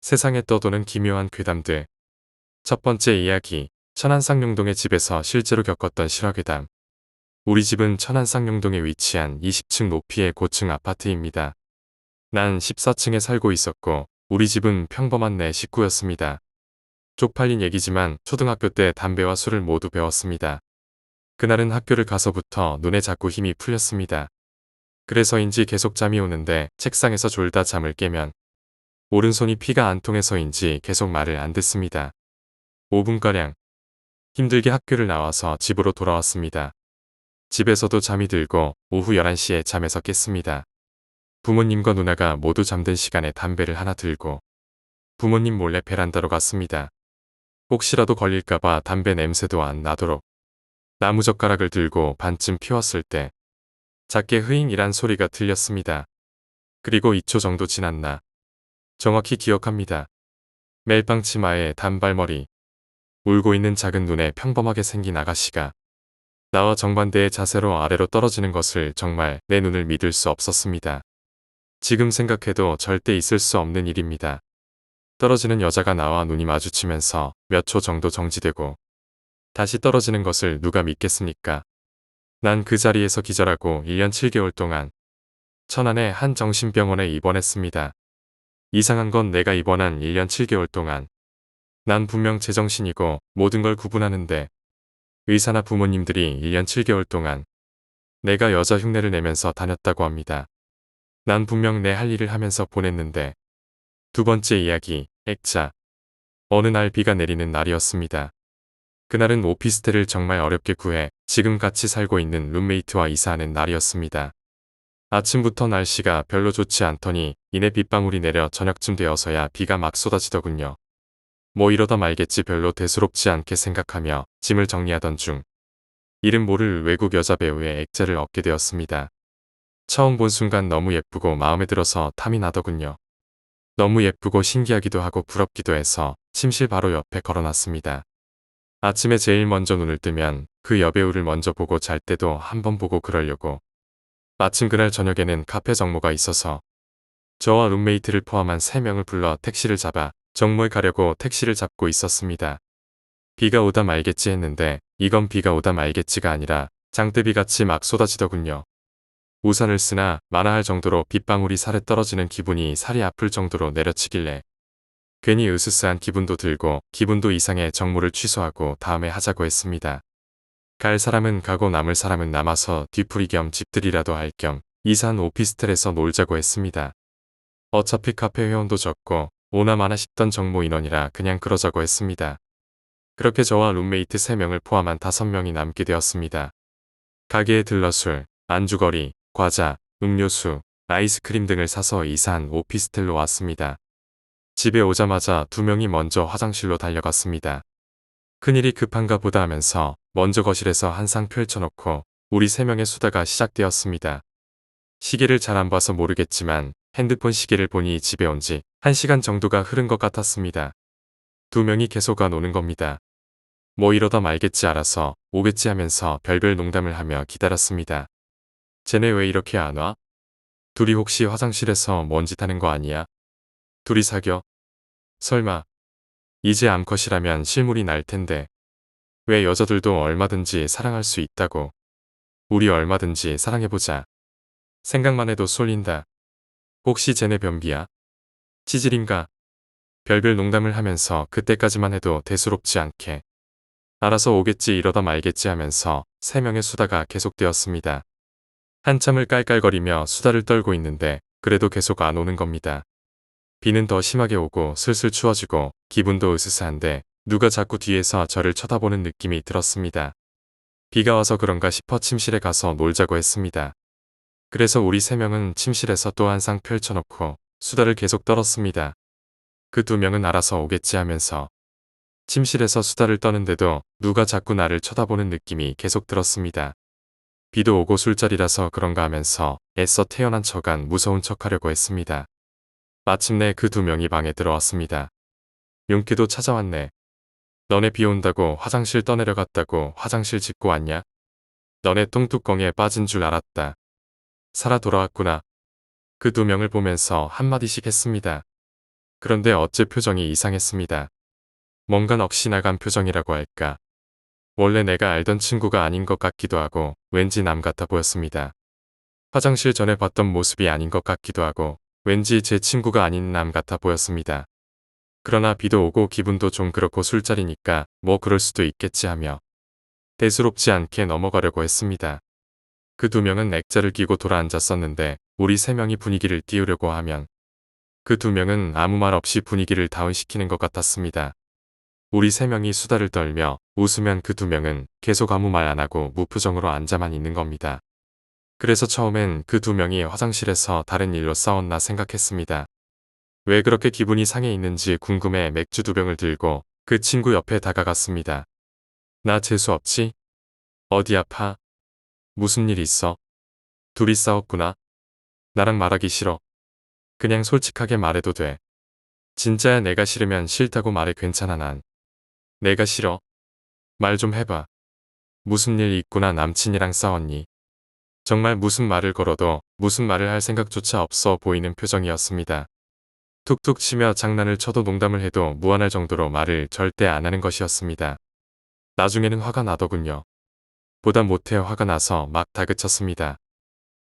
세상에 떠도는 기묘한 괴담들. 첫 번째 이야기, 천안쌍용동의 집에서 실제로 겪었던 실화괴담. 우리 집은 천안쌍용동에 위치한 20층 높이의 고층 아파트입니다. 난 14층에 살고 있었고 우리 집은 평범한 내 식구였습니다. 쪽팔린 얘기지만 초등학교 때 담배와 술을 모두 배웠습니다. 그날은 학교를 가서부터 눈에 자꾸 힘이 풀렸습니다. 그래서인지 계속 잠이 오는데 책상에서 졸다 잠을 깨면 오른손이 피가 안 통해서인지 계속 말을 안 듣습니다. 5분가량 힘들게 학교를 나와서 집으로 돌아왔습니다. 집에서도 잠이 들고 오후 11시에 잠에서 깼습니다. 부모님과 누나가 모두 잠든 시간에 담배를 하나 들고 부모님 몰래 베란다로 갔습니다. 혹시라도 걸릴까봐 담배 냄새도 안 나도록 나무젓가락을 들고 반쯤 피웠을 때 작게 흐잉이란 소리가 들렸습니다. 그리고 2초 정도 지났나 정확히 기억합니다. 멜빵 치마에 단발머리, 울고 있는 작은 눈에 평범하게 생긴 아가씨가 나와 정반대의 자세로 아래로 떨어지는 것을 정말 내 눈을 믿을 수 없었습니다. 지금 생각해도 절대 있을 수 없는 일입니다. 떨어지는 여자가 나와 눈이 마주치면서 몇 초 정도 정지되고 다시 떨어지는 것을 누가 믿겠습니까? 난 그 자리에서 기절하고 1년 7개월 동안 천안의 한 정신병원에 입원했습니다. 이상한 건 내가 입원한 1년 7개월 동안 난 분명 제정신이고 모든 걸 구분하는데 의사나 부모님들이 1년 7개월 동안 내가 여자 흉내를 내면서 다녔다고 합니다. 난 분명 내 할 일을 하면서 보냈는데. 두 번째 이야기, 액자. 어느 날 비가 내리는 날이었습니다. 그날은 오피스텔을 정말 어렵게 구해 지금 같이 살고 있는 룸메이트와 이사하는 날이었습니다. 아침부터 날씨가 별로 좋지 않더니 이내 빗방울이 내려 저녁쯤 되어서야 비가 막 쏟아지더군요. 뭐 이러다 말겠지 별로 대수롭지 않게 생각하며 짐을 정리하던 중 이름 모를 외국 여자 배우의 액자를 얻게 되었습니다. 처음 본 순간 너무 예쁘고 마음에 들어서 탐이 나더군요. 너무 예쁘고 신기하기도 하고 부럽기도 해서 침실 바로 옆에 걸어놨습니다. 아침에 제일 먼저 눈을 뜨면 그 여배우를 먼저 보고 잘 때도 한번 보고 그러려고. 마침 그날 저녁에는 카페 정모가 있어서 저와 룸메이트를 포함한 3명을 불러 택시를 잡아 정모에 가려고 택시를 잡고 있었습니다. 비가 오다 말겠지 했는데 이건 비가 오다 말겠지가 아니라 장대비같이 막 쏟아지더군요. 우산을 쓰나 마나 할 정도로 빗방울이 살에 떨어지는 기분이 살이 아플 정도로 내려치길래 괜히 으스스한 기분도 들고 기분도 이상해 정모를 취소하고 다음에 하자고 했습니다. 갈 사람은 가고 남을 사람은 남아서 뒤풀이 겸 집들이라도 할 겸 이사한 오피스텔에서 놀자고 했습니다. 어차피 카페 회원도 적고 오나마나 싶던 정모 인원이라 그냥 그러자고 했습니다. 그렇게 저와 룸메이트 3명을 포함한 5명이 남게 되었습니다. 가게에 들러 술, 안주거리, 과자, 음료수, 아이스크림 등을 사서 이사한 오피스텔로 왔습니다. 집에 오자마자 2명이 먼저 화장실로 달려갔습니다. 큰일이 급한가 보다 하면서 먼저 거실에서 한 상 펼쳐놓고 우리 3명의 수다가 시작되었습니다. 시계를 잘 안 봐서 모르겠지만 핸드폰 시계를 보니 집에 온 지 1시간 정도가 흐른 것 같았습니다. 2명이 계속 안 오는 겁니다. 뭐 이러다 말겠지 알아서 오겠지 하면서 별별 농담을 하며 기다렸습니다. 쟤네 왜 이렇게 안 와? 둘이 혹시 화장실에서 먼짓 하는 거 아니야? 둘이 사겨? 설마. 이제 암컷이라면 실물이 날 텐데. 왜 여자들도 얼마든지 사랑할 수 있다고. 우리 얼마든지 사랑해보자. 생각만 해도 쏠린다. 혹시 쟤네 변비야? 치질인가? 별별 농담을 하면서 그때까지만 해도 대수롭지 않게. 알아서 오겠지 이러다 말겠지 하면서 3명의 수다가 계속되었습니다. 한참을 깔깔거리며 수다를 떨고 있는데 그래도 계속 안 오는 겁니다. 비는 더 심하게 오고 슬슬 추워지고 기분도 으스스한데 누가 자꾸 뒤에서 저를 쳐다보는 느낌이 들었습니다. 비가 와서 그런가 싶어 침실에 가서 놀자고 했습니다. 그래서 우리 3명은 침실에서 또 한 상 펼쳐놓고 수다를 계속 떨었습니다. 그 2명은 알아서 오겠지 하면서 침실에서 수다를 떠는데도 누가 자꾸 나를 쳐다보는 느낌이 계속 들었습니다. 비도 오고 술자리라서 그런가 하면서 애써 태어난 척한 무서운 척하려고 했습니다. 마침내 그 2명이 방에 들어왔습니다. 용케도 찾아왔네. 너네 비 온다고 화장실 떠내려갔다고 화장실 짓고 왔냐? 너네 똥뚜껑에 빠진 줄 알았다. 살아 돌아왔구나. 그 2명을 보면서 한마디씩 했습니다. 그런데 어째 표정이 이상했습니다. 뭔가 넋이 나간 표정이라고 할까. 원래 내가 알던 친구가 아닌 것 같기도 하고 왠지 남 같아 보였습니다. 화장실 전에 봤던 모습이 아닌 것 같기도 하고 왠지 제 친구가 아닌 남 같아 보였습니다. 그러나 비도 오고 기분도 좀 그렇고 술자리니까 뭐 그럴 수도 있겠지 하며 대수롭지 않게 넘어가려고 했습니다. 그 두 명은 액자를 끼고 돌아앉았었는데 우리 세 명이 분위기를 띄우려고 하면 그 두 명은 아무 말 없이 분위기를 다운시키는 것 같았습니다. 우리 세 명이 수다를 떨며 웃으면 그 두 명은 계속 아무 말 안 하고 무표정으로 앉아만 있는 겁니다. 그래서 처음엔 그 두 명이 화장실에서 다른 일로 싸웠나 생각했습니다. 왜 그렇게 기분이 상해 있는지 궁금해 맥주 두 병을 들고 그 친구 옆에 다가갔습니다. 나 재수 없지? 어디 아파? 무슨 일 있어? 둘이 싸웠구나. 나랑 말하기 싫어. 그냥 솔직하게 말해도 돼. 진짜야 내가 싫으면 싫다고 말해 괜찮아 난. 내가 싫어. 말 좀 해봐. 무슨 일 있구나 남친이랑 싸웠니? 정말 무슨 말을 걸어도 무슨 말을 할 생각조차 없어 보이는 표정이었습니다. 툭툭 치며 장난을 쳐도 농담을 해도 무안할 정도로 말을 절대 안 하는 것이었습니다. 나중에는 화가 나더군요. 보다 못해 화가 나서 막 다그쳤습니다.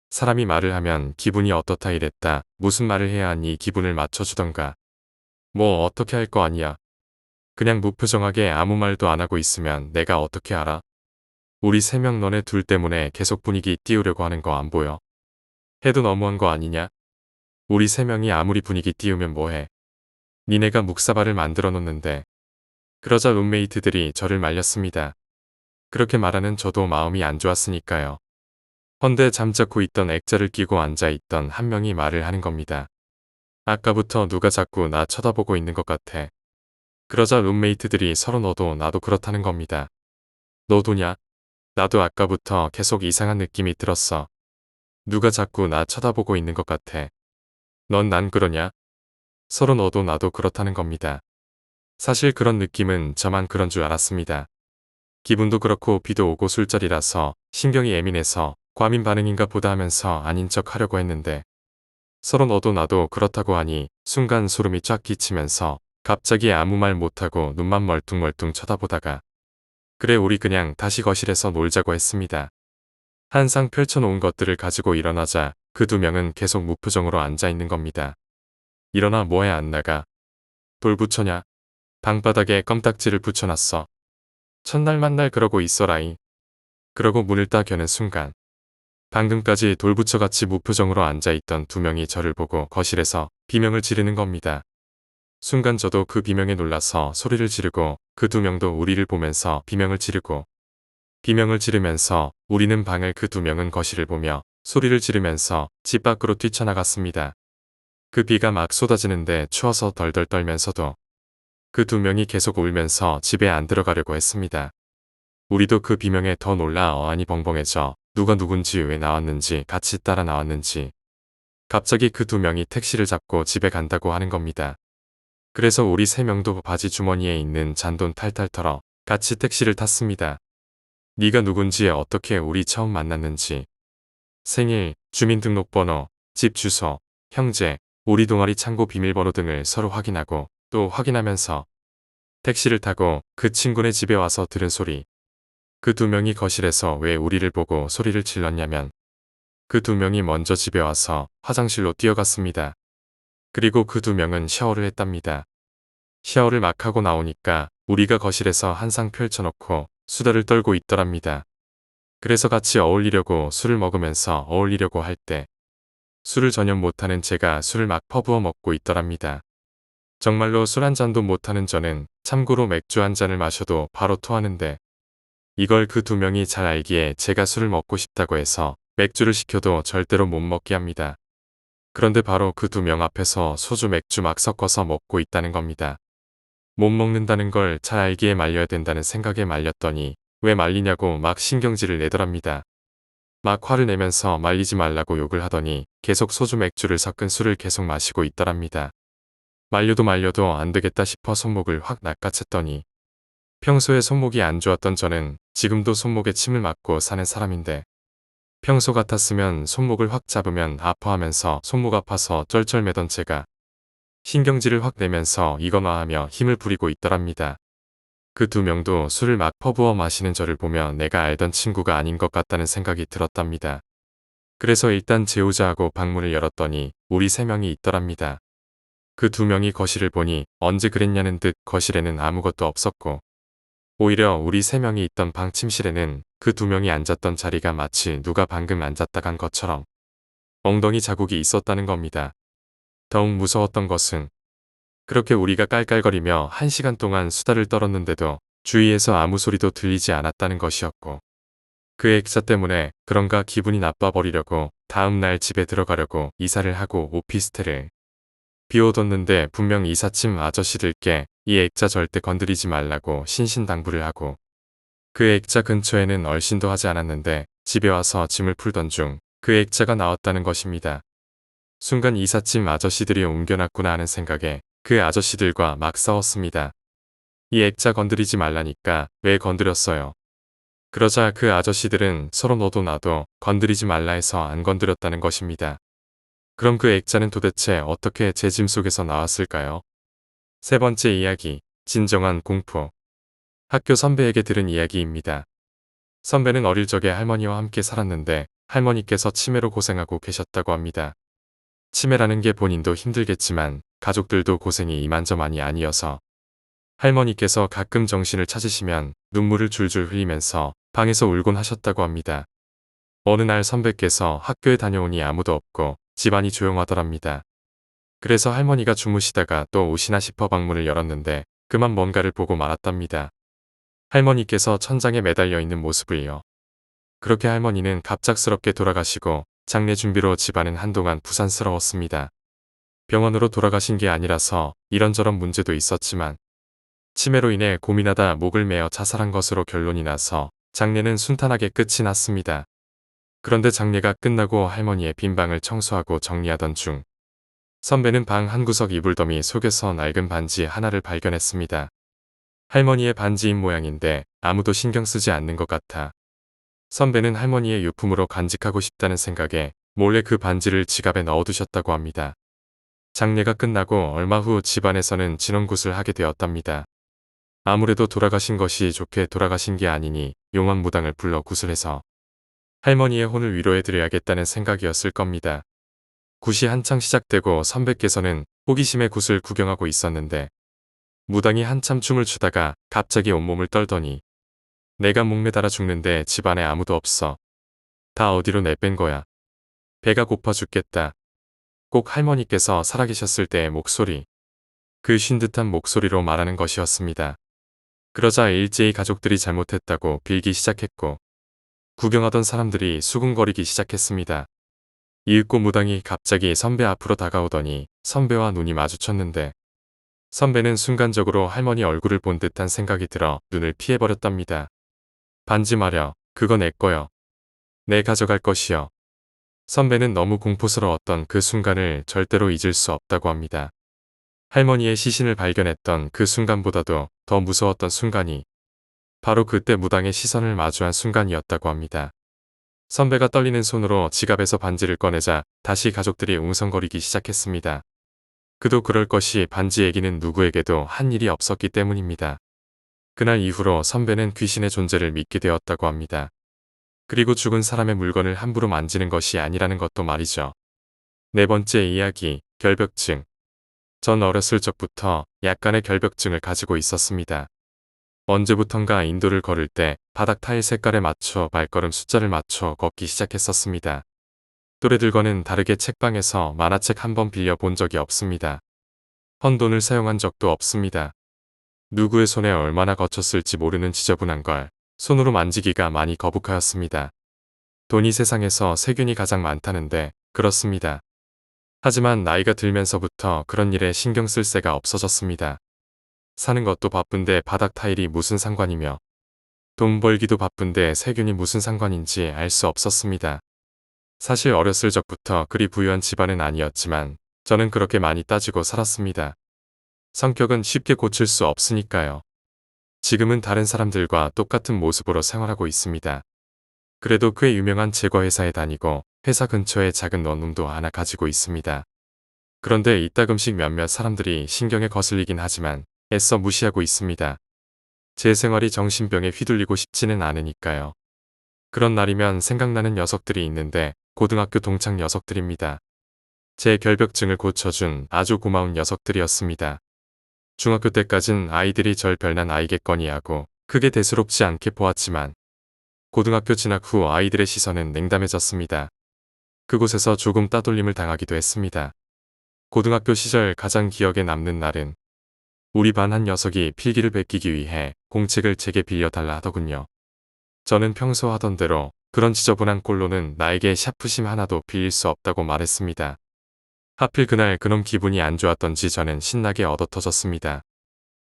사람이 말을 하면 기분이 어떻다 이랬다. 무슨 말을 해야 하니 기분을 맞춰주던가. 뭐 어떻게 할 거 아니야. 그냥 무표정하게 아무 말도 안 하고 있으면 내가 어떻게 알아? 우리 세 명 너네 둘 때문에 계속 분위기 띄우려고 하는 거 안 보여? 해도 너무한 거 아니냐? 우리 세 명이 아무리 분위기 띄우면 뭐해? 니네가 묵사발을 만들어 놓는데. 그러자 룸메이트들이 저를 말렸습니다. 그렇게 말하는 저도 마음이 안 좋았으니까요. 헌데 잠자코 있던 액자를 끼고 앉아있던 한 명이 말을 하는 겁니다. 아까부터 누가 자꾸 나 쳐다보고 있는 것 같아. 그러자 룸메이트들이 서로 너도 나도 그렇다는 겁니다. 너도냐? 나도 아까부터 계속 이상한 느낌이 들었어. 누가 자꾸 나 쳐다보고 있는 것 같아. 넌 난 그러냐? 서로 너도 나도 그렇다는 겁니다. 사실 그런 느낌은 저만 그런 줄 알았습니다. 기분도 그렇고 비도 오고 술자리라서 신경이 예민해서 과민 반응인가 보다 하면서 아닌 척 하려고 했는데 서로 너도 나도 그렇다고 하니 순간 소름이 쫙 끼치면서 갑자기 아무 말 못하고 눈만 멀뚱멀뚱 쳐다보다가 그래 우리 그냥 다시 거실에서 놀자고 했습니다. 한상 펼쳐놓은 것들을 가지고 일어나자 그 두 명은 계속 무표정으로 앉아있는 겁니다. 일어나 뭐해 안 나가? 돌 붙여냐? 방바닥에 껌딱지를 붙여놨어. 첫날 만날 그러고 있어라잉. 그러고 문을 딱 여는 순간 방금까지 돌부처같이 무표정으로 앉아있던 두 명이 저를 보고 거실에서 비명을 지르는 겁니다. 순간 저도 그 비명에 놀라서 소리를 지르고 그 두 명도 우리를 보면서 비명을 지르고 비명을 지르면서 우리는 방을 그 두 명은 거실을 보며 소리를 지르면서 집 밖으로 뛰쳐나갔습니다. 그 비가 막 쏟아지는데 추워서 덜덜 떨면서도 그 두 명이 계속 울면서 집에 안 들어가려고 했습니다. 우리도 그 비명에 더 놀라 어안이 벙벙해져 누가 누군지 왜 나왔는지 같이 따라 나왔는지 갑자기 그 두 명이 택시를 잡고 집에 간다고 하는 겁니다. 그래서 우리 세 명도 바지 주머니에 있는 잔돈 탈탈 털어 같이 택시를 탔습니다. 네가 누군지 어떻게 우리 처음 만났는지 생일, 주민등록번호, 집 주소, 형제, 우리 동아리 창고 비밀번호 등을 서로 확인하고 또 확인하면서 택시를 타고 그 친구네 집에 와서 들은 소리. 그 두 명이 거실에서 왜 우리를 보고 소리를 질렀냐면 그 두 명이 먼저 집에 와서 화장실로 뛰어갔습니다. 그리고 그 두 명은 샤워를 했답니다. 샤워를 막 하고 나오니까 우리가 거실에서 한상 펼쳐놓고 수다를 떨고 있더랍니다. 그래서 같이 어울리려고 술을 먹으면서 어울리려고 할 때 술을 전혀 못하는 제가 술을 막 퍼부어 먹고 있더랍니다. 정말로 술 한 잔도 못하는 저는 참고로 맥주 한 잔을 마셔도 바로 토하는데 이걸 그 두 명이 잘 알기에 제가 술을 먹고 싶다고 해서 맥주를 시켜도 절대로 못 먹게 합니다. 그런데 바로 그 두 명 앞에서 소주 맥주 막 섞어서 먹고 있다는 겁니다. 못 먹는다는 걸 잘 알기에 말려야 된다는 생각에 말렸더니 왜 말리냐고 막 신경질을 내더랍니다. 막 화를 내면서 말리지 말라고 욕을 하더니 계속 소주 맥주를 섞은 술을 계속 마시고 있더랍니다. 말려도 안 되겠다 싶어 손목을 확 낚아챘더니 평소에 손목이 안 좋았던 저는 지금도 손목에 침을 맞고 사는 사람인데 평소 같았으면 손목을 확 잡으면 아파하면서 손목 아파서 쩔쩔매던 제가 신경질을 확 내면서 이건화하며 힘을 부리고 있더랍니다. 그 두 명도 술을 막 퍼부어 마시는 저를 보며 내가 알던 친구가 아닌 것 같다는 생각이 들었답니다. 그래서 일단 재우자 하고 방문을 열었더니 우리 세 명이 있더랍니다. 그 두 명이 거실을 보니 언제 그랬냐는 듯 거실에는 아무것도 없었고 오히려 우리 세 명이 있던 방 침실에는 그 두 명이 앉았던 자리가 마치 누가 방금 앉았다 간 것처럼 엉덩이 자국이 있었다는 겁니다. 더욱 무서웠던 것은 그렇게 우리가 깔깔거리며 1시간 동안 수다를 떨었는데도 주위에서 아무 소리도 들리지 않았다는 것이었고 그 액자 때문에 그런가 기분이 나빠버리려고 다음날 집에 들어가려고 이사를 하고 오피스텔을 비워뒀는데 분명 이삿짐 아저씨들께 이 액자 절대 건드리지 말라고 신신당부를 하고 그 액자 근처에는 얼씬도 하지 않았는데 집에 와서 짐을 풀던 중 그 액자가 나왔다는 것입니다. 순간 이삿짐 아저씨들이 옮겨놨구나 하는 생각에 그 아저씨들과 막 싸웠습니다. 이 액자 건드리지 말라니까 왜 건드렸어요. 그러자 그 아저씨들은 서로 너도 나도 건드리지 말라 해서 안 건드렸다는 것입니다. 그럼 그 액자는 도대체 어떻게 제 짐 속에서 나왔을까요? 세 번째 이야기, 진정한 공포. 학교 선배에게 들은 이야기입니다. 선배는 어릴 적에 할머니와 함께 살았는데 할머니께서 치매로 고생하고 계셨다고 합니다. 치매라는 게 본인도 힘들겠지만 가족들도 고생이 이만저만이 아니어서 할머니께서 가끔 정신을 찾으시면 눈물을 줄줄 흘리면서 방에서 울곤 하셨다고 합니다. 어느 날 선배께서 학교에 다녀오니 아무도 없고 집안이 조용하더랍니다. 그래서 할머니가 주무시다가 또 오시나 싶어 방문을 열었는데 그만 뭔가를 보고 말았답니다. 할머니께서 천장에 매달려 있는 모습을요. 그렇게 할머니는 갑작스럽게 돌아가시고 장례 준비로 집안은 한동안 부산스러웠습니다. 병원으로 돌아가신 게 아니라서 이런저런 문제도 있었지만 치매로 인해 고민하다 목을 메어 자살한 것으로 결론이 나서 장례는 순탄하게 끝이 났습니다. 그런데 장례가 끝나고 할머니의 빈 방을 청소하고 정리하던 중 선배는 방 한구석 이불더미 속에서 낡은 반지 하나를 발견했습니다. 할머니의 반지인 모양인데 아무도 신경 쓰지 않는 것 같아 선배는 할머니의 유품으로 간직하고 싶다는 생각에 몰래 그 반지를 지갑에 넣어두셨다고 합니다. 장례가 끝나고 얼마 후 집안에서는 진원굿을 하게 되었답니다. 아무래도 돌아가신 것이 좋게 돌아가신 게 아니니 용왕무당을 불러 굿을 해서 할머니의 혼을 위로해드려야겠다는 생각이었을 겁니다. 굿이 한창 시작되고 선배께서는 호기심에 굿을 구경하고 있었는데 무당이 한참 춤을 추다가 갑자기 온몸을 떨더니 내가 목매달아 죽는데 집안에 아무도 없어. 다 어디로 내뺀 거야. 배가 고파 죽겠다. 꼭 할머니께서 살아계셨을 때의 목소리. 그 쉰 듯한 목소리로 말하는 것이었습니다. 그러자 일제히 가족들이 잘못했다고 빌기 시작했고 구경하던 사람들이 수군거리기 시작했습니다. 이윽고 무당이 갑자기 선배 앞으로 다가오더니 선배와 눈이 마주쳤는데 선배는 순간적으로 할머니 얼굴을 본 듯한 생각이 들어 눈을 피해버렸답니다. 반지 말여, 그거 내 거여. 내 가져갈 것이여. 선배는 너무 공포스러웠던 그 순간을 절대로 잊을 수 없다고 합니다. 할머니의 시신을 발견했던 그 순간보다도 더 무서웠던 순간이 바로 그때 무당의 시선을 마주한 순간이었다고 합니다. 선배가 떨리는 손으로 지갑에서 반지를 꺼내자 다시 가족들이 웅성거리기 시작했습니다. 그도 그럴 것이 반지 얘기는 누구에게도 한 일이 없었기 때문입니다. 그날 이후로 선배는 귀신의 존재를 믿게 되었다고 합니다. 그리고 죽은 사람의 물건을 함부로 만지는 것이 아니라는 것도 말이죠. 네 번째 이야기, 결벽증. 전 어렸을 적부터 약간의 결벽증을 가지고 있었습니다. 언제부턴가 인도를 걸을 때 바닥 타일 색깔에 맞춰 발걸음 숫자를 맞춰 걷기 시작했었습니다. 또래들과는 다르게 책방에서 만화책 한 번 빌려 본 적이 없습니다. 헌돈을 사용한 적도 없습니다. 누구의 손에 얼마나 거쳤을지 모르는 지저분한 걸 손으로 만지기가 많이 거북하였습니다. 돈이 세상에서 세균이 가장 많다는데 그렇습니다. 하지만 나이가 들면서부터 그런 일에 신경 쓸 새가 없어졌습니다. 사는 것도 바쁜데 바닥 타일이 무슨 상관이며 돈 벌기도 바쁜데 세균이 무슨 상관인지 알 수 없었습니다. 사실 어렸을 적부터 그리 부유한 집안은 아니었지만 저는 그렇게 많이 따지고 살았습니다. 성격은 쉽게 고칠 수 없으니까요. 지금은 다른 사람들과 똑같은 모습으로 생활하고 있습니다. 그래도 꽤 유명한 제과회사에 다니고 회사 근처에 작은 원룸도 하나 가지고 있습니다. 그런데 이따금씩 몇몇 사람들이 신경에 거슬리긴 하지만 애써 무시하고 있습니다. 제 생활이 정신병에 휘둘리고 싶지는 않으니까요. 그런 날이면 생각나는 녀석들이 있는데 고등학교 동창 녀석들입니다. 제 결벽증을 고쳐준 아주 고마운 녀석들이었습니다. 중학교 때까진 아이들이 절 별난 아이겠거니 하고 크게 대수롭지 않게 보았지만 고등학교 진학 후 아이들의 시선은 냉담해졌습니다. 그곳에서 조금 따돌림을 당하기도 했습니다. 고등학교 시절 가장 기억에 남는 날은 우리 반 한 녀석이 필기를 베끼기 위해 공책을 제게 빌려달라 하더군요. 저는 평소 하던 대로 그런 지저분한 꼴로는 나에게 샤프심 하나도 빌릴 수 없다고 말했습니다. 하필 그날 그놈 기분이 안 좋았던지 저는 신나게 얻어터졌습니다.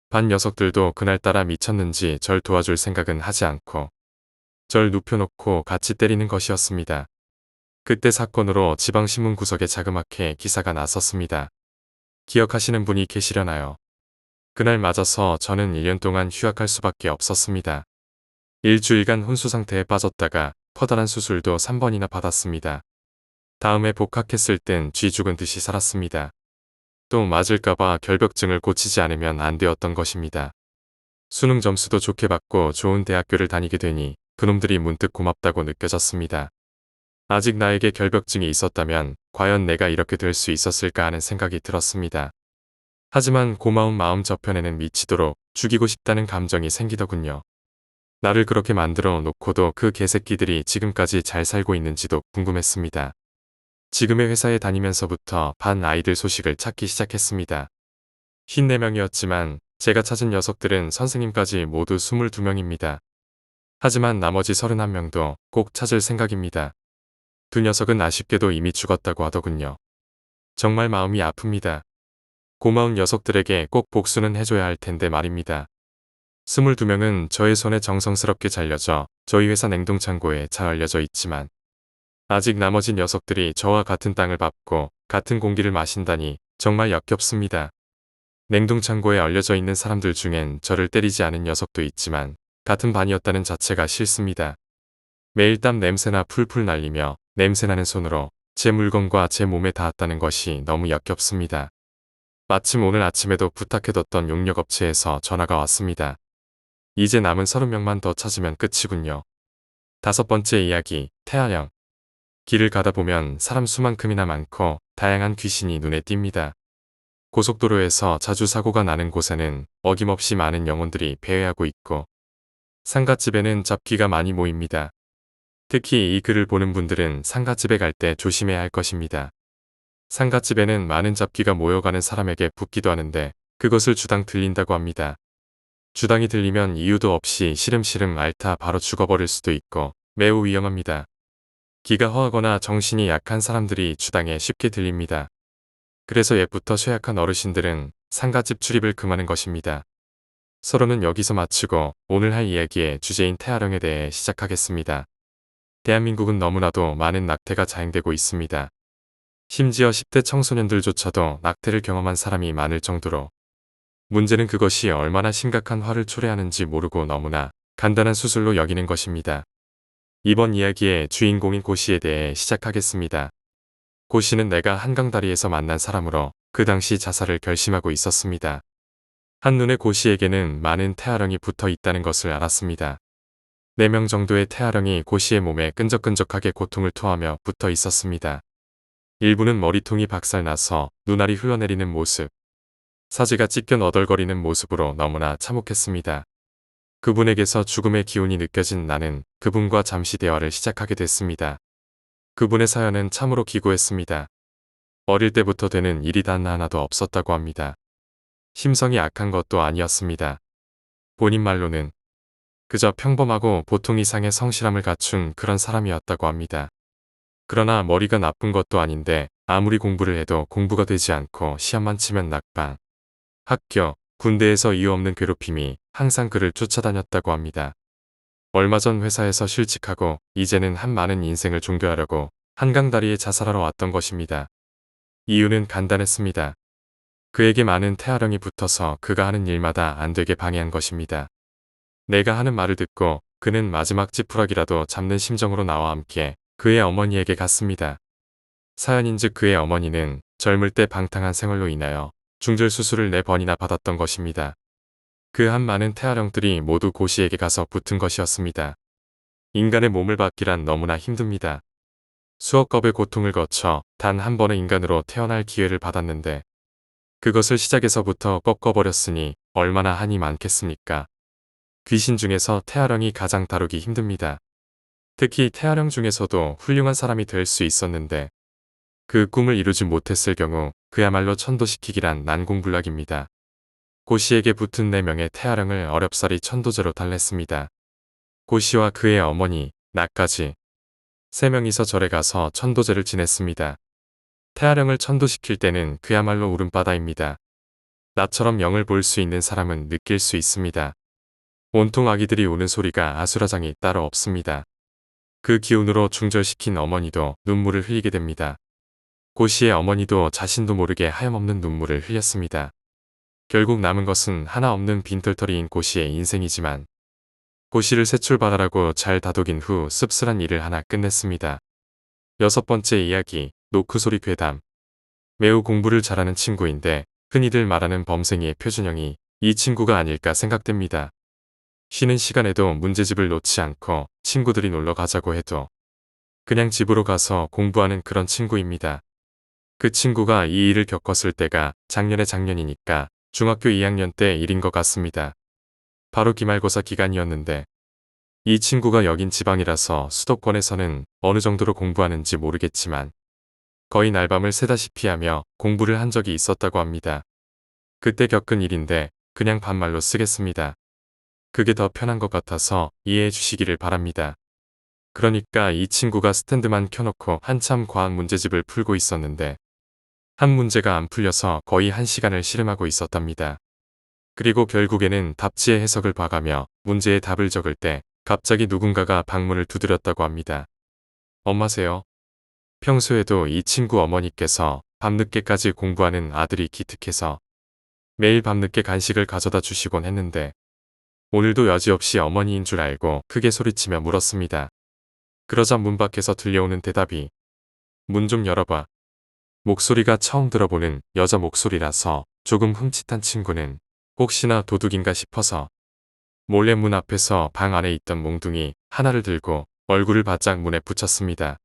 반 녀석들도 그날따라 미쳤는지 절 도와줄 생각은 하지 않고 절 눕혀놓고 같이 때리는 것이었습니다. 그때 사건으로 지방신문 구석에 자그맣게 기사가 났었습니다. 기억하시는 분이 계시려나요? 그날 맞아서 저는 1년 동안 휴학할 수밖에 없었습니다. 일주일간 혼수 상태에 빠졌다가 커다란 수술도 3번이나 받았습니다. 다음에 복학했을 땐 쥐 죽은 듯이 살았습니다. 또 맞을까봐 결벽증을 고치지 않으면 안 되었던 것입니다. 수능 점수도 좋게 받고 좋은 대학교를 다니게 되니 그놈들이 문득 고맙다고 느껴졌습니다. 아직 나에게 결벽증이 있었다면 과연 내가 이렇게 될 수 있었을까 하는 생각이 들었습니다. 하지만 고마운 마음 저편에는 미치도록 죽이고 싶다는 감정이 생기더군요. 나를 그렇게 만들어 놓고도 그 개새끼들이 지금까지 잘 살고 있는지도 궁금했습니다. 지금의 회사에 다니면서부터 반 아이들 소식을 찾기 시작했습니다. 54명이었지만 제가 찾은 녀석들은 선생님까지 모두 22명입니다. 하지만 나머지 31명도 꼭 찾을 생각입니다. 두 녀석은 아쉽게도 이미 죽었다고 하더군요. 정말 마음이 아픕니다. 고마운 녀석들에게 꼭 복수는 해줘야 할 텐데 말입니다. 22명은 저의 손에 정성스럽게 잘려져 저희 회사 냉동창고에 잘 알려져 있지만 아직 나머지 녀석들이 저와 같은 땅을 밟고 같은 공기를 마신다니 정말 역겹습니다. 냉동창고에 알려져 있는 사람들 중엔 저를 때리지 않은 녀석도 있지만 같은 반이었다는 자체가 싫습니다. 매일 땀 냄새나 풀풀 날리며 냄새나는 손으로 제 물건과 제 몸에 닿았다는 것이 너무 역겹습니다. 마침 오늘 아침에도 부탁해뒀던 용역업체에서 전화가 왔습니다. 이제 남은 30명만 더 찾으면 끝이군요. 5번째 이야기, 태아령. 길을 가다 보면 사람 수만큼이나 많고 다양한 귀신이 눈에 띕니다. 고속도로에서 자주 사고가 나는 곳에는 어김없이 많은 영혼들이 배회하고 있고 상갓집에는 잡귀가 많이 모입니다. 특히 이 글을 보는 분들은 상갓집에 갈 때 조심해야 할 것입니다. 상갓집에는 많은 잡귀가 모여가는 사람에게 붙기도 하는데 그것을 주당 들린다고 합니다. 주당이 들리면 이유도 없이 시름시름 앓다 바로 죽어버릴 수도 있고 매우 위험합니다. 기가 허하거나 정신이 약한 사람들이 주당에 쉽게 들립니다. 그래서 옛부터 쇠약한 어르신들은 상갓집 출입을 금하는 것입니다. 서로는 여기서 마치고 오늘 할 이야기의 주제인 태아령에 대해 시작하겠습니다. 대한민국은 너무나도 많은 낙태가 자행되고 있습니다. 심지어 10대 청소년들조차도 낙태를 경험한 사람이 많을 정도로 문제는 그것이 얼마나 심각한 화를 초래하는지 모르고 너무나 간단한 수술로 여기는 것입니다. 이번 이야기의 주인공인 고씨에 대해 시작하겠습니다. 고씨는 내가 한강다리에서 만난 사람으로 그 당시 자살을 결심하고 있었습니다. 한눈에 고씨에게는 많은 태아령이 붙어 있다는 것을 알았습니다. 4명 정도의 태아령이 고씨의 몸에 끈적끈적하게 고통을 토하며 붙어 있었습니다. 일부는 머리통이 박살나서 눈알이 흘러내리는 모습, 사지가 찢겨 너덜거리는 모습으로 너무나 참혹했습니다. 그분에게서 죽음의 기운이 느껴진 나는 그분과 잠시 대화를 시작하게 됐습니다. 그분의 사연은 참으로 기구했습니다. 어릴 때부터 되는 일이 단 하나도 없었다고 합니다. 심성이 악한 것도 아니었습니다. 본인 말로는 그저 평범하고 보통 이상의 성실함을 갖춘 그런 사람이었다고 합니다. 그러나 머리가 나쁜 것도 아닌데 아무리 공부를 해도 공부가 되지 않고 시험만 치면 낙방, 학교, 군대에서 이유 없는 괴롭힘이 항상 그를 쫓아다녔다고 합니다. 얼마 전 회사에서 실직하고 이제는 한 많은 인생을 종교하려고 한강다리에 자살하러 왔던 것입니다. 이유는 간단했습니다. 그에게 많은 태아령이 붙어서 그가 하는 일마다 안 되게 방해한 것입니다. 내가 하는 말을 듣고 그는 마지막 지푸라기라도 잡는 심정으로 나와 함께 그의 어머니에게 갔습니다. 사연인즉 그의 어머니는 젊을 때 방탕한 생활로 인하여 중절 수술을 4번이나 받았던 것입니다. 그 한 많은 태아령들이 모두 고 씨에게 가서 붙은 것이었습니다. 인간의 몸을 받기란 너무나 힘듭니다. 수억 겁의 고통을 거쳐 단 한 번의 인간으로 태어날 기회를 받았는데 그것을 시작에서부터 꺾어버렸으니 얼마나 한이 많겠습니까? 귀신 중에서 태아령이 가장 다루기 힘듭니다. 특히 태아령 중에서도 훌륭한 사람이 될 수 있었는데 그 꿈을 이루지 못했을 경우 그야말로 천도시키기란 난공불락입니다. 고 씨에게 붙은 4명의 태아령을 어렵사리 천도제로 달랬습니다. 고 씨와 그의 어머니, 나까지 3명이서 절에 가서 천도제를 지냈습니다. 태아령을 천도시킬 때는 그야말로 울음바다입니다. 나처럼 영을 볼 수 있는 사람은 느낄 수 있습니다. 온통 아기들이 우는 소리가 아수라장이 따로 없습니다. 그 기운으로 중절시킨 어머니도 눈물을 흘리게 됩니다. 고 씨의 어머니도 자신도 모르게 하염없는 눈물을 흘렸습니다. 결국 남은 것은 하나 없는 빈털터리인 고 씨의 인생이지만 고 씨를 세출받아라고 잘 다독인 후 씁쓸한 일을 하나 끝냈습니다. 6번째 이야기, 노크소리 괴담. 매우 공부를 잘하는 친구인데 흔히들 말하는 범생이의 표준형이 이 친구가 아닐까 생각됩니다. 쉬는 시간에도 문제집을 놓지 않고 친구들이 놀러 가자고 해도 그냥 집으로 가서 공부하는 그런 친구입니다. 그 친구가 이 일을 겪었을 때가 작년이니까 중학교 2학년 때 일인 것 같습니다. 바로 기말고사 기간이었는데 이 친구가 여긴 지방이라서 수도권에서는 어느 정도로 공부하는지 모르겠지만 거의 날밤을 새다시피 하며 공부를 한 적이 있었다고 합니다. 그때 겪은 일인데 그냥 반말로 쓰겠습니다. 그게 더 편한 것 같아서 이해해 주시기를 바랍니다. 그러니까 이 친구가 스탠드만 켜놓고 한참 과학 문제집을 풀고 있었는데 한 문제가 안 풀려서 거의 1시간을 씨름하고 있었답니다. 그리고 결국에는 답지의 해석을 봐가며 문제의 답을 적을 때 갑자기 누군가가 방문을 두드렸다고 합니다. 엄마세요? 평소에도 이 친구 어머니께서 밤늦게까지 공부하는 아들이 기특해서 매일 밤늦게 간식을 가져다 주시곤 했는데 오늘도 여지없이 어머니인 줄 알고 크게 소리치며 물었습니다. 그러자 문 밖에서 들려오는 대답이 문 좀 열어봐. 목소리가 처음 들어보는 여자 목소리라서 조금 흠칫한 친구는 혹시나 도둑인가 싶어서 몰래 문 앞에서 방 안에 있던 몽둥이 하나를 들고 얼굴을 바짝 문에 붙였습니다.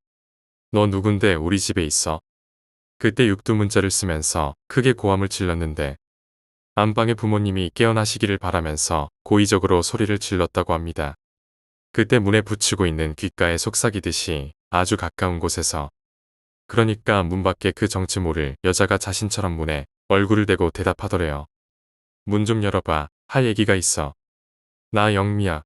너 누군데 우리 집에 있어? 그때 육두문자를 쓰면서 크게 고함을 질렀는데 안방의 부모님이 깨어나시기를 바라면서 고의적으로 소리를 질렀다고 합니다. 그때 문에 붙이고 있는 귓가에 속삭이듯이 아주 가까운 곳에서 그러니까 문 밖에 그 정체 모를 여자가 자신처럼 문에 얼굴을 대고 대답하더래요. 문 좀 열어봐. 할 얘기가 있어. 나 영미야.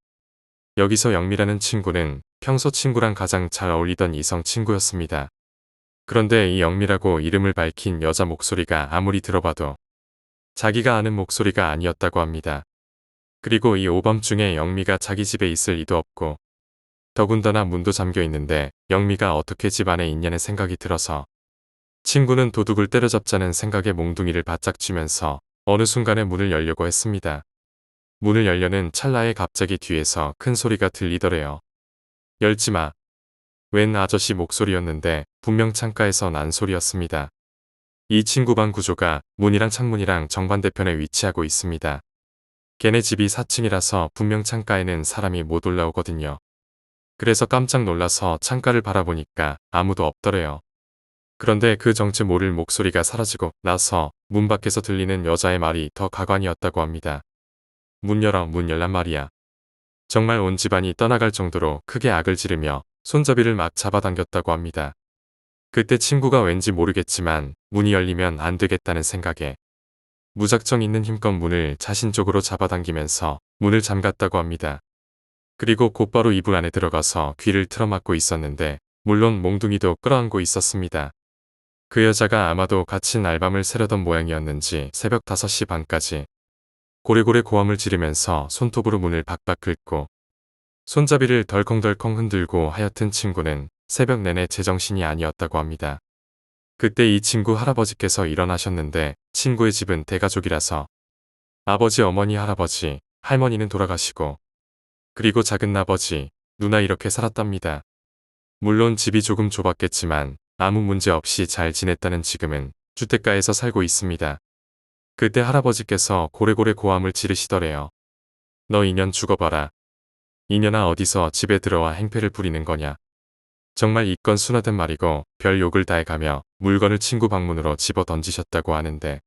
여기서 영미라는 친구는 평소 친구랑 가장 잘 어울리던 이성 친구였습니다. 그런데 이 영미라고 이름을 밝힌 여자 목소리가 아무리 들어봐도 자기가 아는 목소리가 아니었다고 합니다. 그리고 이 오밤중에 영미가 자기 집에 있을 리도 없고 더군다나 문도 잠겨 있는데 영미가 어떻게 집 안에 있냐는 생각이 들어서 친구는 도둑을 때려잡자는 생각에 몽둥이를 바짝 쥐면서 어느 순간에 문을 열려고 했습니다. 문을 열려는 찰나에 갑자기 뒤에서 큰 소리가 들리더래요. 열지마. 웬 아저씨 목소리였는데 분명 창가에서 난 소리였습니다. 이 친구 방 구조가 문이랑 창문이랑 정반대편에 위치하고 있습니다. 걔네 집이 4층이라서 분명 창가에는 사람이 못 올라오거든요. 그래서 깜짝 놀라서 창가를 바라보니까 아무도 없더래요. 그런데 그 정체 모를 목소리가 사라지고 나서 문 밖에서 들리는 여자의 말이 더 가관이었다고 합니다. 문 열어, 문 열란 말이야. 정말 온 집안이 떠나갈 정도로 크게 악을 지르며 손잡이를 막 잡아당겼다고 합니다. 그때 친구가 왠지 모르겠지만 문이 열리면 안 되겠다는 생각에 무작정 있는 힘껏 문을 자신 쪽으로 잡아당기면서 문을 잠갔다고 합니다. 그리고 곧바로 이불 안에 들어가서 귀를 틀어막고 있었는데 물론 몽둥이도 끌어안고 있었습니다. 그 여자가 아마도 같이 날밤을 새려던 모양이었는지 새벽 5시 반까지 고래고래 고함을 지르면서 손톱으로 문을 박박 긁고 손잡이를 덜컹덜컹 흔들고 하여튼 친구는 새벽 내내 제정신이 아니었다고 합니다. 그때 이 친구 할아버지께서 일어나셨는데 친구의 집은 대가족이라서 아버지, 어머니, 할아버지, 할머니는 돌아가시고 그리고 작은 아버지, 누나 이렇게 살았답니다. 물론 집이 조금 좁았겠지만 아무 문제 없이 잘 지냈다는 지금은 주택가에서 살고 있습니다. 그때 할아버지께서 고래고래 고함을 지르시더래요. 너 이년 죽어봐라. 이년아 어디서 집에 들어와 행패를 부리는 거냐. 정말 이건 순화된 말이고 별 욕을 다 해가며 물건을 친구 방문으로 집어 던지셨다고 하는데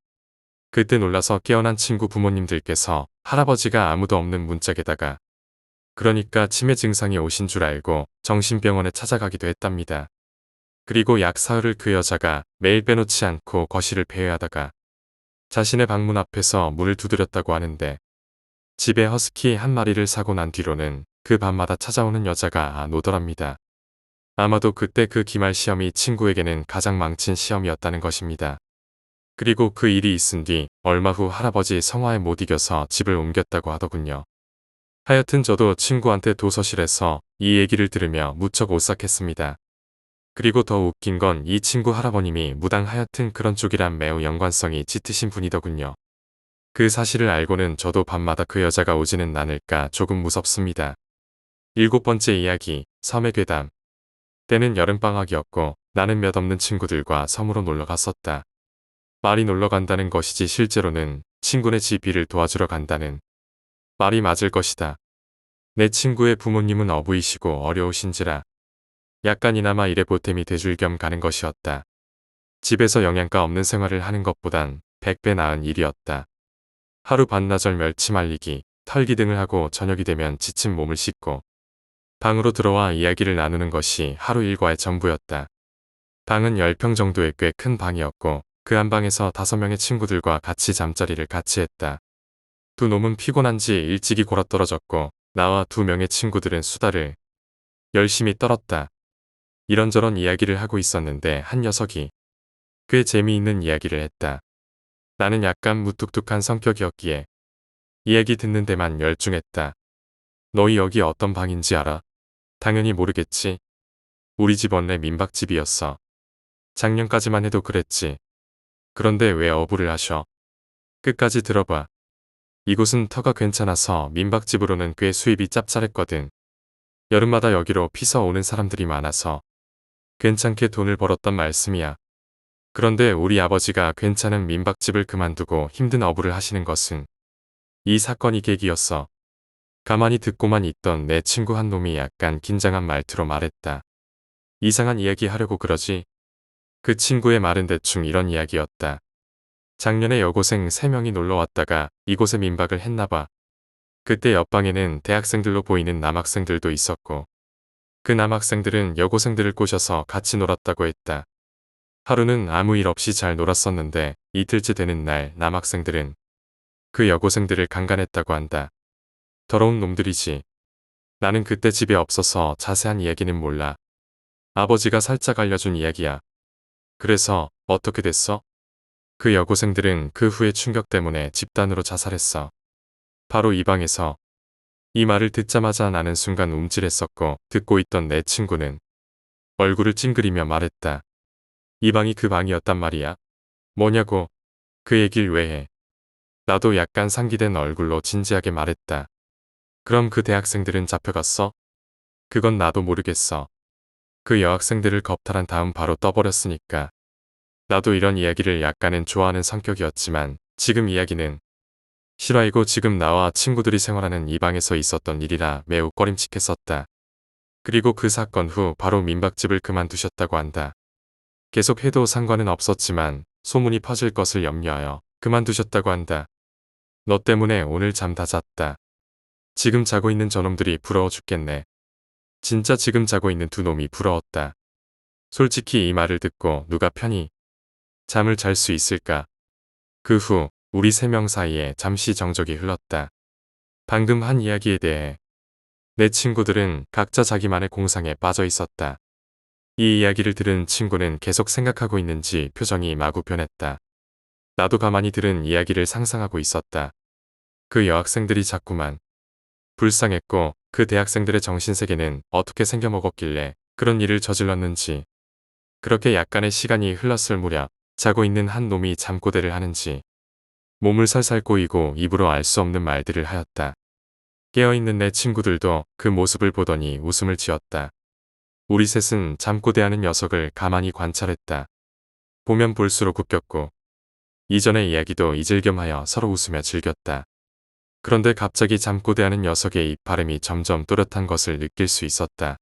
그때 놀라서 깨어난 친구 부모님들께서 할아버지가 아무도 없는 문짝에다가 그러니까 치매 증상이 오신 줄 알고 정신병원에 찾아가기도 했답니다. 그리고 약 사흘을 그 여자가 매일 빼놓지 않고 거실을 배회하다가 자신의 방문 앞에서 문을 두드렸다고 하는데 집에 허스키 한 마리를 사고 난 뒤로는 그 밤마다 찾아오는 여자가 안 오더랍니다. 아마도 그때 그 기말 시험이 친구에게는 가장 망친 시험이었다는 것입니다. 그리고 그 일이 있은 뒤 얼마 후 할아버지 성화에 못 이겨서 집을 옮겼다고 하더군요. 하여튼 저도 친구한테 도서실에서 이 얘기를 들으며 무척 오싹했습니다. 그리고 더 웃긴 건 이 친구 할아버님이 무당 하여튼 그런 쪽이란 매우 연관성이 짙으신 분이더군요. 그 사실을 알고는 저도 밤마다 그 여자가 오지는 않을까 조금 무섭습니다. 7번째 이야기, 섬의 괴담. 때는 여름방학이었고 나는 몇 없는 친구들과 섬으로 놀러 갔었다. 말이 놀러 간다는 것이지 실제로는 친구네 집 일을 도와주러 간다는 말이 맞을 것이다. 내 친구의 부모님은 어부이시고 어려우신지라 약간이나마 일에 보탬이 돼줄 겸 가는 것이었다. 집에서 영양가 없는 생활을 하는 것보단 100배 나은 일이었다. 하루 반나절 멸치 말리기, 털기 등을 하고 저녁이 되면 지친 몸을 씻고 방으로 들어와 이야기를 나누는 것이 하루 일과의 전부였다. 방은 10평 정도의 꽤 큰 방이었고 그 한 방에서 5명의 친구들과 같이 잠자리를 같이 했다. 두 놈은 피곤한지 일찍이 골아떨어졌고 나와 2명의 친구들은 수다를 열심히 떨었다. 이런저런 이야기를 하고 있었는데 한 녀석이 꽤 재미있는 이야기를 했다. 나는 약간 무뚝뚝한 성격이었기에 이야기 듣는 데만 열중했다. 너희 여기 어떤 방인지 알아? 당연히 모르겠지. 우리 집 원래 민박집이었어. 작년까지만 해도 그랬지. 그런데 왜 어부를 하셔? 끝까지 들어봐. 이곳은 터가 괜찮아서 민박집으로는 꽤 수입이 짭짤했거든. 여름마다 여기로 피서 오는 사람들이 많아서 괜찮게 돈을 벌었단 말씀이야. 그런데 우리 아버지가 괜찮은 민박집을 그만두고 힘든 어부를 하시는 것은 이 사건이 계기였어. 가만히 듣고만 있던 내 친구 한 놈이 약간 긴장한 말투로 말했다. 이상한 이야기 하려고 그러지? 그 친구의 말은 대충 이런 이야기였다. 작년에 여고생 3명이 놀러 왔다가 이곳에 민박을 했나봐. 그때 옆방에는 대학생들로 보이는 남학생들도 있었고 그 남학생들은 여고생들을 꼬셔서 같이 놀았다고 했다. 하루는 아무 일 없이 잘 놀았었는데 이틀째 되는 날 남학생들은 그 여고생들을 강간했다고 한다. 더러운 놈들이지. 나는 그때 집에 없어서 자세한 이야기는 몰라. 아버지가 살짝 알려준 이야기야. 그래서 어떻게 됐어? 그 여고생들은 그 후의 충격 때문에 집단으로 자살했어. 바로 이 방에서. 이 말을 듣자마자 나는 순간 움찔했었고 듣고 있던 내 친구는 얼굴을 찡그리며 말했다. 이 방이 그 방이었단 말이야. 뭐냐고. 그 얘길 왜 해. 나도 약간 상기된 얼굴로 진지하게 말했다. 그럼 그 대학생들은 잡혀갔어? 그건 나도 모르겠어. 그 여학생들을 겁탈한 다음 바로 떠버렸으니까. 나도 이런 이야기를 약간은 좋아하는 성격이었지만 지금 이야기는 실화이고 지금 나와 친구들이 생활하는 이 방에서 있었던 일이라 매우 꺼림칙했었다. 그리고 그 사건 후 바로 민박집을 그만두셨다고 한다. 계속 해도 상관은 없었지만 소문이 퍼질 것을 염려하여 그만두셨다고 한다. 너 때문에 오늘 잠 다 잤다. 지금 자고 있는 저놈들이 부러워 죽겠네. 진짜 지금 자고 있는 두 놈이 부러웠다. 솔직히 이 말을 듣고 누가 편히 잠을 잘 수 있을까? 그 후 우리 3명 사이에 잠시 정적이 흘렀다. 방금 한 이야기에 대해 내 친구들은 각자 자기만의 공상에 빠져 있었다. 이 이야기를 들은 친구는 계속 생각하고 있는지 표정이 마구 변했다. 나도 가만히 들은 이야기를 상상하고 있었다. 그 여학생들이 자꾸만 불쌍했고 그 대학생들의 정신세계는 어떻게 생겨먹었길래 그런 일을 저질렀는지 그렇게 약간의 시간이 흘렀을 무렵 자고 있는 한 놈이 잠꼬대를 하는지 몸을 살살 꼬이고 입으로 알 수 없는 말들을 하였다. 깨어있는 내 친구들도 그 모습을 보더니 웃음을 지었다. 우리 셋은 잠꼬대하는 녀석을 가만히 관찰했다. 보면 볼수록 웃겼고 이전의 이야기도 잊을 겸하여 서로 웃으며 즐겼다. 그런데 갑자기 잠꼬대하는 녀석의 입 발음이 점점 또렷한 것을 느낄 수 있었다.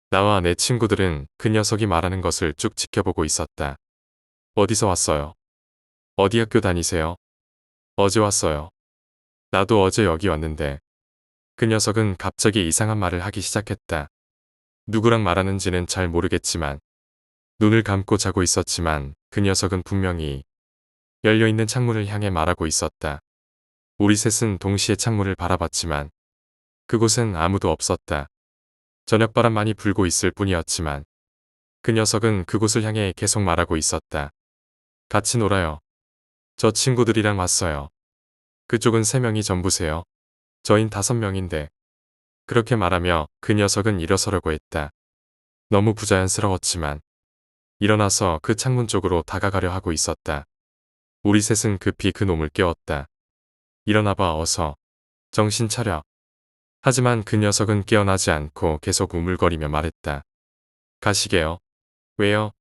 나와 내 친구들은 그 녀석이 말하는 것을 쭉 지켜보고 있었다. 어디서 왔어요? 어디 학교 다니세요? 어제 왔어요. 나도 어제 여기 왔는데. 그 녀석은 갑자기 이상한 말을 하기 시작했다. 누구랑 말하는지는 잘 모르겠지만 눈을 감고 자고 있었지만 그 녀석은 분명히 열려있는 창문을 향해 말하고 있었다. 우리 셋은 동시에 창문을 바라봤지만 그곳엔 아무도 없었다. 저녁바람만이 불고 있을 뿐이었지만 그 녀석은 그곳을 향해 계속 말하고 있었다. 같이 놀아요. 저 친구들이랑 왔어요. 그쪽은 3명이 전부세요. 저흰 5명인데. 그렇게 말하며 그 녀석은 일어서려고 했다. 너무 부자연스러웠지만 일어나서 그 창문 쪽으로 다가가려 하고 있었다. 우리 셋은 급히 그 놈을 깨웠다. 일어나봐 어서. 정신 차려. 하지만 그 녀석은 깨어나지 않고 계속 우물거리며 말했다. 가시게요. 왜요?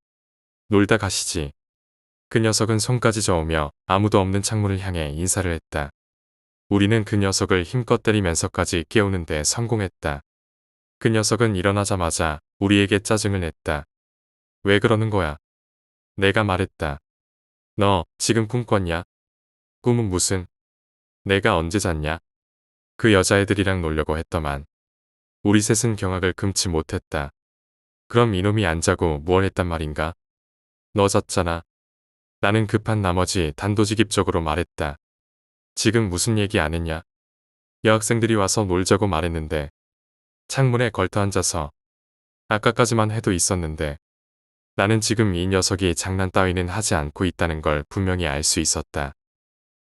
놀다 가시지. 그 녀석은 손까지 저으며 아무도 없는 창문을 향해 인사를 했다. 우리는 그 녀석을 힘껏 때리면서까지 깨우는 데 성공했다. 그 녀석은 일어나자마자 우리에게 짜증을 냈다. 왜 그러는 거야? 내가 말했다. 너 지금 꿈 꿨냐? 꿈은 무슨? 내가 언제 잤냐? 그 여자애들이랑 놀려고 했더만. 우리 셋은 경악을 금치 못했다. 그럼 이놈이 안 자고 뭘 했단 말인가? 너 잤잖아. 나는 급한 나머지 단도직입적으로 말했다. 지금 무슨 얘기 안 했냐? 여학생들이 와서 놀자고 말했는데 창문에 걸터 앉아서 아까까지만 해도 있었는데 나는 지금 이 녀석이 장난 따위는 하지 않고 있다는 걸 분명히 알 수 있었다.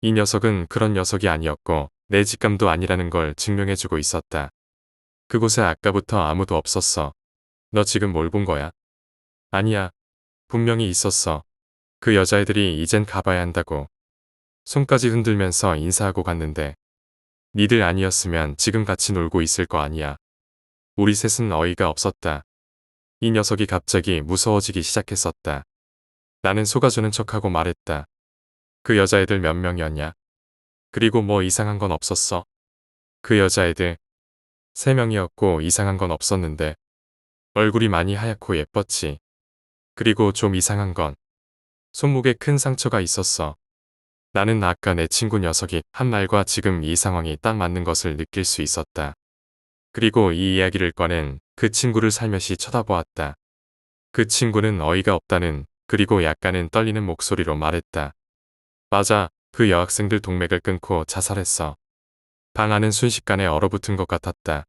이 녀석은 그런 녀석이 아니었고 내 직감도 아니라는 걸 증명해주고 있었다. 그곳에 아까부터 아무도 없었어. 너 지금 뭘 본 거야? 아니야. 분명히 있었어. 그 여자애들이 이젠 가봐야 한다고. 손까지 흔들면서 인사하고 갔는데 니들 아니었으면 지금 같이 놀고 있을 거 아니야. 우리 셋은 어이가 없었다. 이 녀석이 갑자기 무서워지기 시작했었다. 나는 속아주는 척하고 말했다. 그 여자애들 몇 명이었냐? 그리고 뭐 이상한 건 없었어? 그 여자애들 3명이었고 이상한 건 없었는데 얼굴이 많이 하얗고 예뻤지. 그리고 좀 이상한 건 손목에 큰 상처가 있었어. 나는 아까 내 친구 녀석이 한 말과 지금 이 상황이 딱 맞는 것을 느낄 수 있었다. 그리고 이 이야기를 꺼낸 그 친구를 살며시 쳐다보았다. 그 친구는 어이가 없다는 그리고 약간은 떨리는 목소리로 말했다. 맞아, 그 여학생들 동맥을 끊고 자살했어. 방 안은 순식간에 얼어붙은 것 같았다.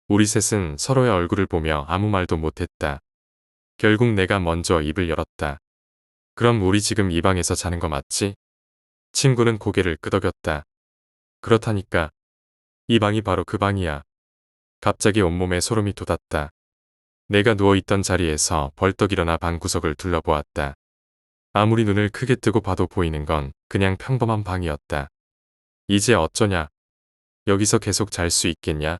우리 셋은 서로의 얼굴을 보며 아무 말도 못했다. 결국 내가 먼저 입을 열었다. 그럼 우리 지금 이 방에서 자는 거 맞지? 친구는 고개를 끄덕였다. 그렇다니까. 이 방이 바로 그 방이야. 갑자기 온몸에 소름이 돋았다. 내가 누워있던 자리에서 벌떡 일어나 방구석을 둘러보았다. 아무리 눈을 크게 뜨고 봐도 보이는 건 그냥 평범한 방이었다. 이제 어쩌냐? 여기서 계속 잘 수 있겠냐?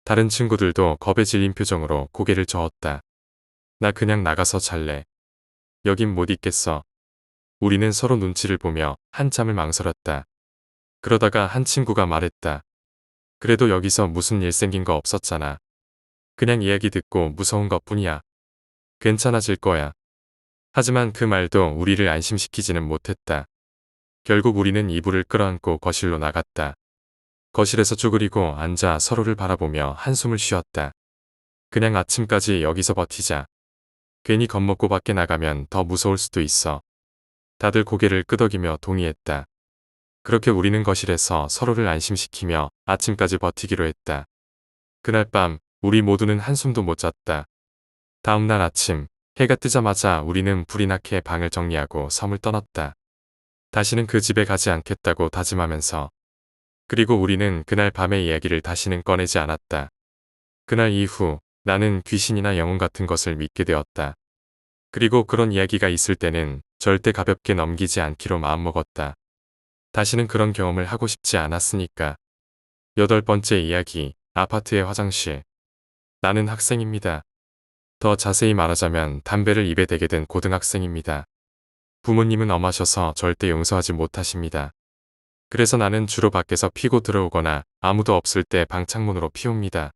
다른 친구들도 겁에 질린 표정으로 고개를 저었다. 나 그냥 나가서 잘래. 여긴 못 있겠어. 우리는 서로 눈치를 보며 한참을 망설였다. 그러다가 한 친구가 말했다. 그래도 여기서 무슨 일 생긴 거 없었잖아. 그냥 이야기 듣고 무서운 것뿐이야. 괜찮아질 거야. 하지만 그 말도 우리를 안심시키지는 못했다. 결국 우리는 이불을 끌어안고 거실로 나갔다. 거실에서 쭈그리고 앉아 서로를 바라보며 한숨을 쉬었다. 그냥 아침까지 여기서 버티자. 괜히 겁먹고 밖에 나가면 더 무서울 수도 있어. 다들 고개를 끄덕이며 동의했다. 그렇게 우리는 거실에서 서로를 안심시키며 아침까지 버티기로 했다. 그날 밤 우리 모두는 한숨도 못 잤다. 다음날 아침 해가 뜨자마자 우리는 불이 나게 방을 정리하고 섬을 떠났다. 다시는 그 집에 가지 않겠다고 다짐하면서. 그리고 우리는 그날 밤의 이야기를 다시는 꺼내지 않았다. 그날 이후 나는 귀신이나 영혼 같은 것을 믿게 되었다. 그리고 그런 이야기가 있을 때는 절대 가볍게 넘기지 않기로 마음먹었다. 다시는 그런 경험을 하고 싶지 않았으니까. 8번째 이야기, 아파트의 화장실. 나는 학생입니다. 더 자세히 말하자면 담배를 입에 대게 된 고등학생입니다. 부모님은 엄하셔서 절대 용서하지 못하십니다. 그래서 나는 주로 밖에서 피고 들어오거나 아무도 없을 때 방창문으로 피웁니다.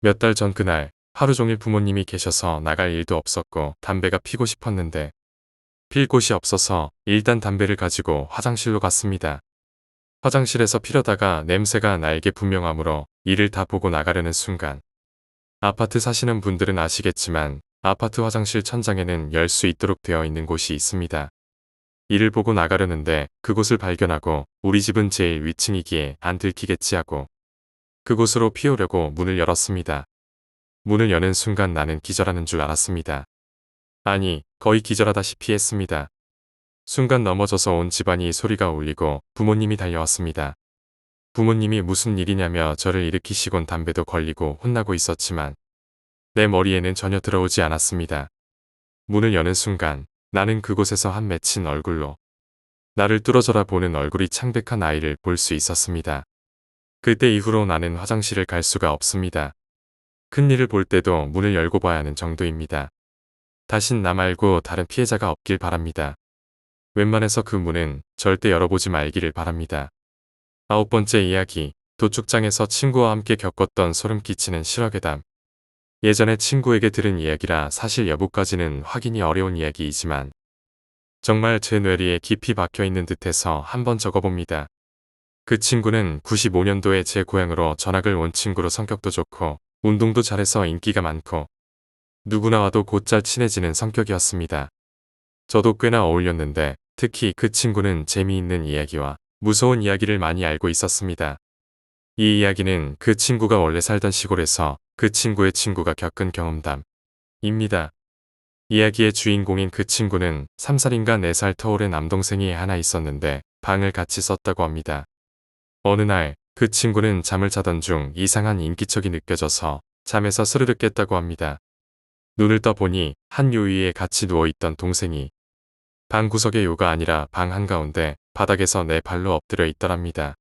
몇 달 전 그날 하루 종일 부모님이 계셔서 나갈 일도 없었고 담배가 피고 싶었는데 필 곳이 없어서 일단 담배를 가지고 화장실로 갔습니다. 화장실에서 피려다가 냄새가 날게 분명하므로 이를 다 보고 나가려는 순간 아파트 사시는 분들은 아시겠지만 아파트 화장실 천장에는 열 수 있도록 되어 있는 곳이 있습니다. 이를 보고 나가려는데 그곳을 발견하고 우리 집은 제일 위층이기에 안 들키겠지 하고 그곳으로 피우려고 문을 열었습니다. 문을 여는 순간 나는 기절하는 줄 알았습니다. 아니, 거의 기절하다시피 했습니다. 순간 넘어져서 온 집안이 소리가 울리고 부모님이 달려왔습니다. 부모님이 무슨 일이냐며 저를 일으키시곤 담배도 걸리고 혼나고 있었지만 내 머리에는 전혀 들어오지 않았습니다. 문을 여는 순간 나는 그곳에서 한 맺힌 얼굴로 나를 뚫어져라 보는 얼굴이 창백한 아이를 볼 수 있었습니다. 그때 이후로 나는 화장실을 갈 수가 없습니다. 큰일을 볼 때도 문을 열고 봐야 하는 정도입니다. 다신 나 말고 다른 피해자가 없길 바랍니다. 웬만해서 그 문은 절대 열어보지 말기를 바랍니다. 9번째 이야기, 도축장에서 친구와 함께 겪었던 소름 끼치는 실화괴담. 예전에 친구에게 들은 이야기라 사실 여부까지는 확인이 어려운 이야기이지만 정말 제 뇌리에 깊이 박혀있는 듯해서 한번 적어봅니다. 그 친구는 95년도에 제 고향으로 전학을 온 친구로 성격도 좋고 운동도 잘해서 인기가 많고 누구나 와도 곧잘 친해지는 성격이었습니다. 저도 꽤나 어울렸는데 특히 그 친구는 재미있는 이야기와 무서운 이야기를 많이 알고 있었습니다. 이 이야기는 그 친구가 원래 살던 시골에서 그 친구의 친구가 겪은 경험담입니다. 이야기의 주인공인 그 친구는 3살인가 4살 터울의 남동생이 하나 있었는데 방을 같이 썼다고 합니다. 어느 날 그 친구는 잠을 자던 중 이상한 인기척이 느껴져서 잠에서 스르륵 깼다고 합니다. 눈을 떠보니 한 요 위에 같이 누워있던 동생이 방 구석의 요가 아니라 방 한가운데 바닥에서 내 발로 엎드려 있더랍니다.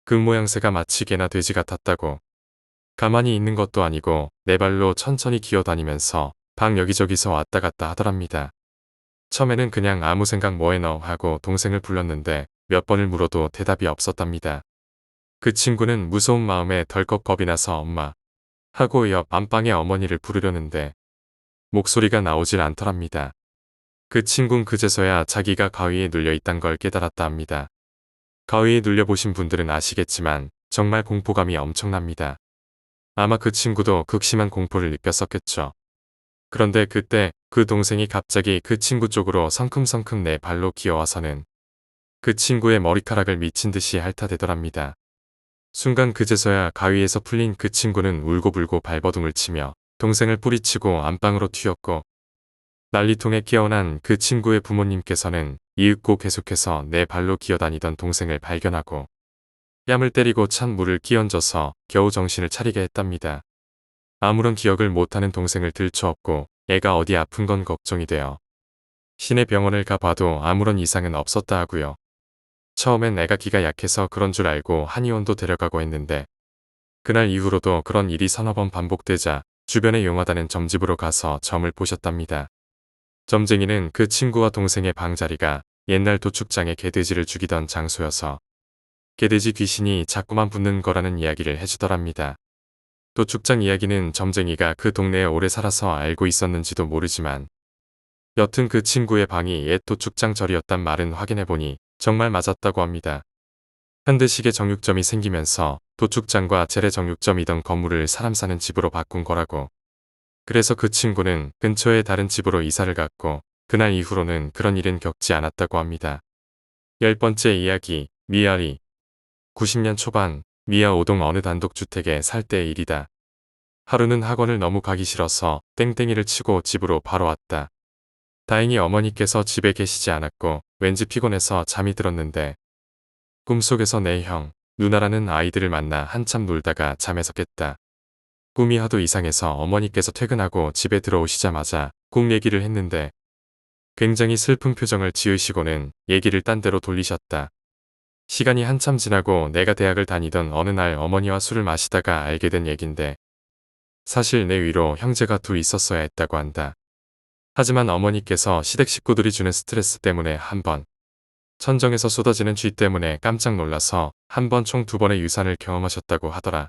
그 모양새가 마치 개나 돼지 같았다고. 가만히 있는 것도 아니고 내 발로 천천히 기어다니면서 방 여기저기서 왔다 갔다 하더랍니다. 처음에는 그냥 아무 생각 뭐해 너 하고 동생을 불렀는데 몇 번을 물어도 대답이 없었답니다. 그 친구는 무서운 마음에 덜컥 겁이 나서 엄마 하고 옆 안방의 어머니를 부르려는데 목소리가 나오질 않더랍니다. 그 친구는 그제서야 자기가 가위에 눌려있단 걸 깨달았다 합니다. 가위에 눌려보신 분들은 아시겠지만 정말 공포감이 엄청납니다. 아마 그 친구도 극심한 공포를 느꼈었겠죠. 그런데 그때 그 동생이 갑자기 그 친구 쪽으로 성큼성큼 내 발로 기어와서는 그 친구의 머리카락을 미친 듯이 핥아대더랍니다. 순간 그제서야 가위에서 풀린 그 친구는 울고불고 발버둥을 치며 동생을 뿌리치고 안방으로 튀었고 난리통에 깨어난 그 친구의 부모님께서는 이윽고 계속해서 내 발로 기어다니던 동생을 발견하고 뺨을 때리고 찬 물을 끼얹어서 겨우 정신을 차리게 했답니다. 아무런 기억을 못하는 동생을 들쳐업고 애가 어디 아픈 건 걱정이 되어 시내 병원을 가봐도 아무런 이상은 없었다 하고요. 처음엔 애가 기가 약해서 그런 줄 알고 한의원도 데려가고 했는데 그날 이후로도 그런 일이 서너 번 반복되자 주변에 용하다는 점집으로 가서 점을 보셨답니다. 점쟁이는 그 친구와 동생의 방자리가 옛날 도축장에 개돼지를 죽이던 장소여서 개돼지 귀신이 자꾸만 붙는 거라는 이야기를 해주더랍니다. 도축장 이야기는 점쟁이가 그 동네에 오래 살아서 알고 있었는지도 모르지만 여튼 그 친구의 방이 옛 도축장 절이었단 말은 확인해보니 정말 맞았다고 합니다. 현대식의 정육점이 생기면서 도축장과 재래 정육점이던 건물을 사람 사는 집으로 바꾼 거라고. 그래서 그 친구는 근처의 다른 집으로 이사를 갔고 그날 이후로는 그런 일은 겪지 않았다고 합니다. 10번째 이야기, 미아리. 90년 초반 미아 5동 어느 단독주택에 살 때의 일이다. 하루는 학원을 너무 가기 싫어서 땡땡이를 치고 집으로 바로 왔다. 다행히 어머니께서 집에 계시지 않았고 왠지 피곤해서 잠이 들었는데 꿈속에서 내 형, 누나라는 아이들을 만나 한참 놀다가 잠에서 깼다. 꿈이 하도 이상해서 어머니께서 퇴근하고 집에 들어오시자마자 꿈 얘기를 했는데 굉장히 슬픈 표정을 지으시고는 얘기를 딴 데로 돌리셨다. 시간이 한참 지나고 내가 대학을 다니던 어느 날 어머니와 술을 마시다가 알게 된 얘긴데 사실 내 위로 형제가 둘 있었어야 했다고 한다. 하지만 어머니께서 시댁 식구들이 주는 스트레스 때문에 한 번, 천정에서 쏟아지는 쥐 때문에 깜짝 놀라서 한 번 총 2번의 유산을 경험하셨다고 하더라.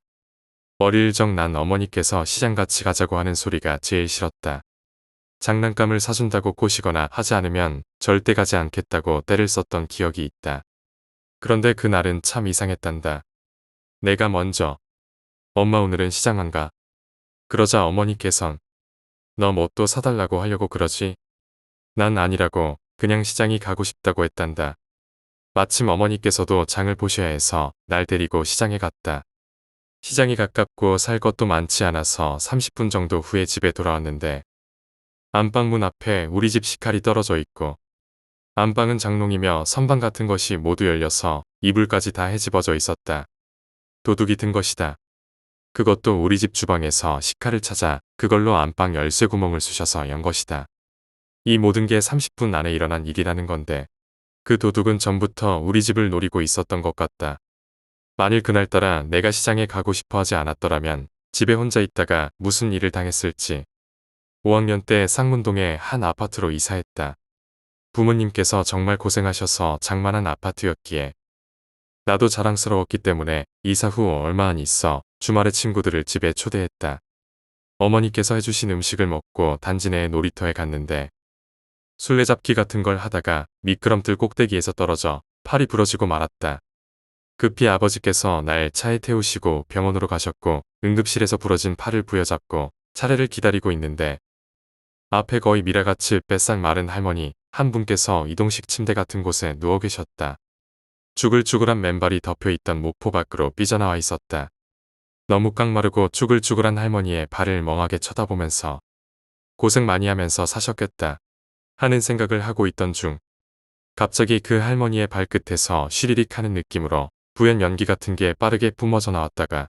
어릴 적 난 어머니께서 시장 같이 가자고 하는 소리가 제일 싫었다. 장난감을 사준다고 꼬시거나 하지 않으면 절대 가지 않겠다고 떼를 썼던 기억이 있다. 그런데 그날은 참 이상했단다. 내가 먼저 엄마 오늘은 시장 안 가. 그러자 어머니께선 너 뭐 또 사달라고 하려고 그러지? 난 아니라고 그냥 시장이 가고 싶다고 했단다. 마침 어머니께서도 장을 보셔야 해서 날 데리고 시장에 갔다. 시장이 가깝고 살 것도 많지 않아서 30분 정도 후에 집에 돌아왔는데 안방문 앞에 우리 집 식칼이 떨어져 있고 안방은 장롱이며 선반 같은 것이 모두 열려서 이불까지 다 헤집어져 있었다. 도둑이 든 것이다. 그것도 우리 집 주방에서 식칼을 찾아 그걸로 안방 열쇠 구멍을 쑤셔서 연 것이다. 이 모든 게 30분 안에 일어난 일이라는 건데 그 도둑은 전부터 우리 집을 노리고 있었던 것 같다. 만일 그날따라 내가 시장에 가고 싶어 하지 않았더라면 집에 혼자 있다가 무슨 일을 당했을지. 5학년 때 쌍문동의 한 아파트로 이사했다. 부모님께서 정말 고생하셔서 장만한 아파트였기에 나도 자랑스러웠기 때문에 이사 후 얼마 안 있어 주말에 친구들을 집에 초대했다. 어머니께서 해주신 음식을 먹고 단지 내 놀이터에 갔는데 술래잡기 같은 걸 하다가 미끄럼틀 꼭대기에서 떨어져 팔이 부러지고 말았다. 급히 아버지께서 날 차에 태우시고 병원으로 가셨고 응급실에서 부러진 팔을 부여잡고 차례를 기다리고 있는데 앞에 거의 미라같이 뱃살 마른 할머니 한 분께서 이동식 침대 같은 곳에 누워 계셨다. 쭈글쭈글한 맨발이 덮여있던 목포 밖으로 삐져나와 있었다. 너무 깡마르고 쭈글쭈글한 할머니의 발을 멍하게 쳐다보면서 고생 많이 하면서 사셨겠다 하는 생각을 하고 있던 중 갑자기 그 할머니의 발끝에서 쉬리릭 하는 느낌으로 부연 연기 같은 게 빠르게 뿜어져 나왔다가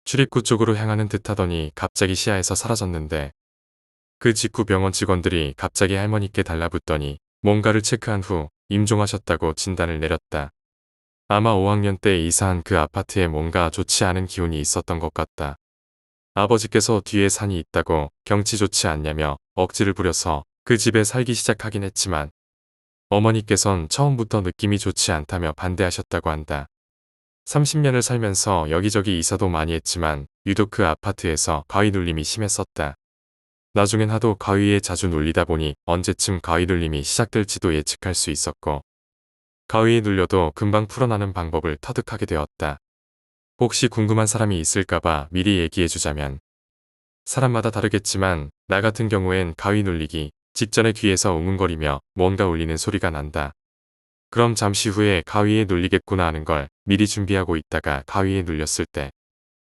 출입구 쪽으로 향하는 듯 하더니 갑자기 시야에서 사라졌는데 그 직후 병원 직원들이 갑자기 할머니께 달라붙더니 뭔가를 체크한 후 임종하셨다고 진단을 내렸다. 아마 5학년 때 이사한 그 아파트에 뭔가 좋지 않은 기운이 있었던 것 같다. 아버지께서 뒤에 산이 있다고 경치 좋지 않냐며 억지를 부려서 그 집에 살기 시작하긴 했지만 어머니께선 처음부터 느낌이 좋지 않다며 반대하셨다고 한다. 30년을 살면서 여기저기 이사도 많이 했지만 유독 그 아파트에서 가위 눌림이 심했었다. 나중엔 하도 가위에 자주 눌리다 보니 언제쯤 가위 눌림이 시작될지도 예측할 수 있었고 가위에 눌려도 금방 풀어나는 방법을 터득하게 되었다. 혹시 궁금한 사람이 있을까봐 미리 얘기해주자면 사람마다 다르겠지만 나 같은 경우엔 가위 눌리기 직전에 귀에서 웅웅거리며 뭔가 울리는 소리가 난다. 그럼 잠시 후에 가위에 눌리겠구나 하는 걸 미리 준비하고 있다가 가위에 눌렸을 때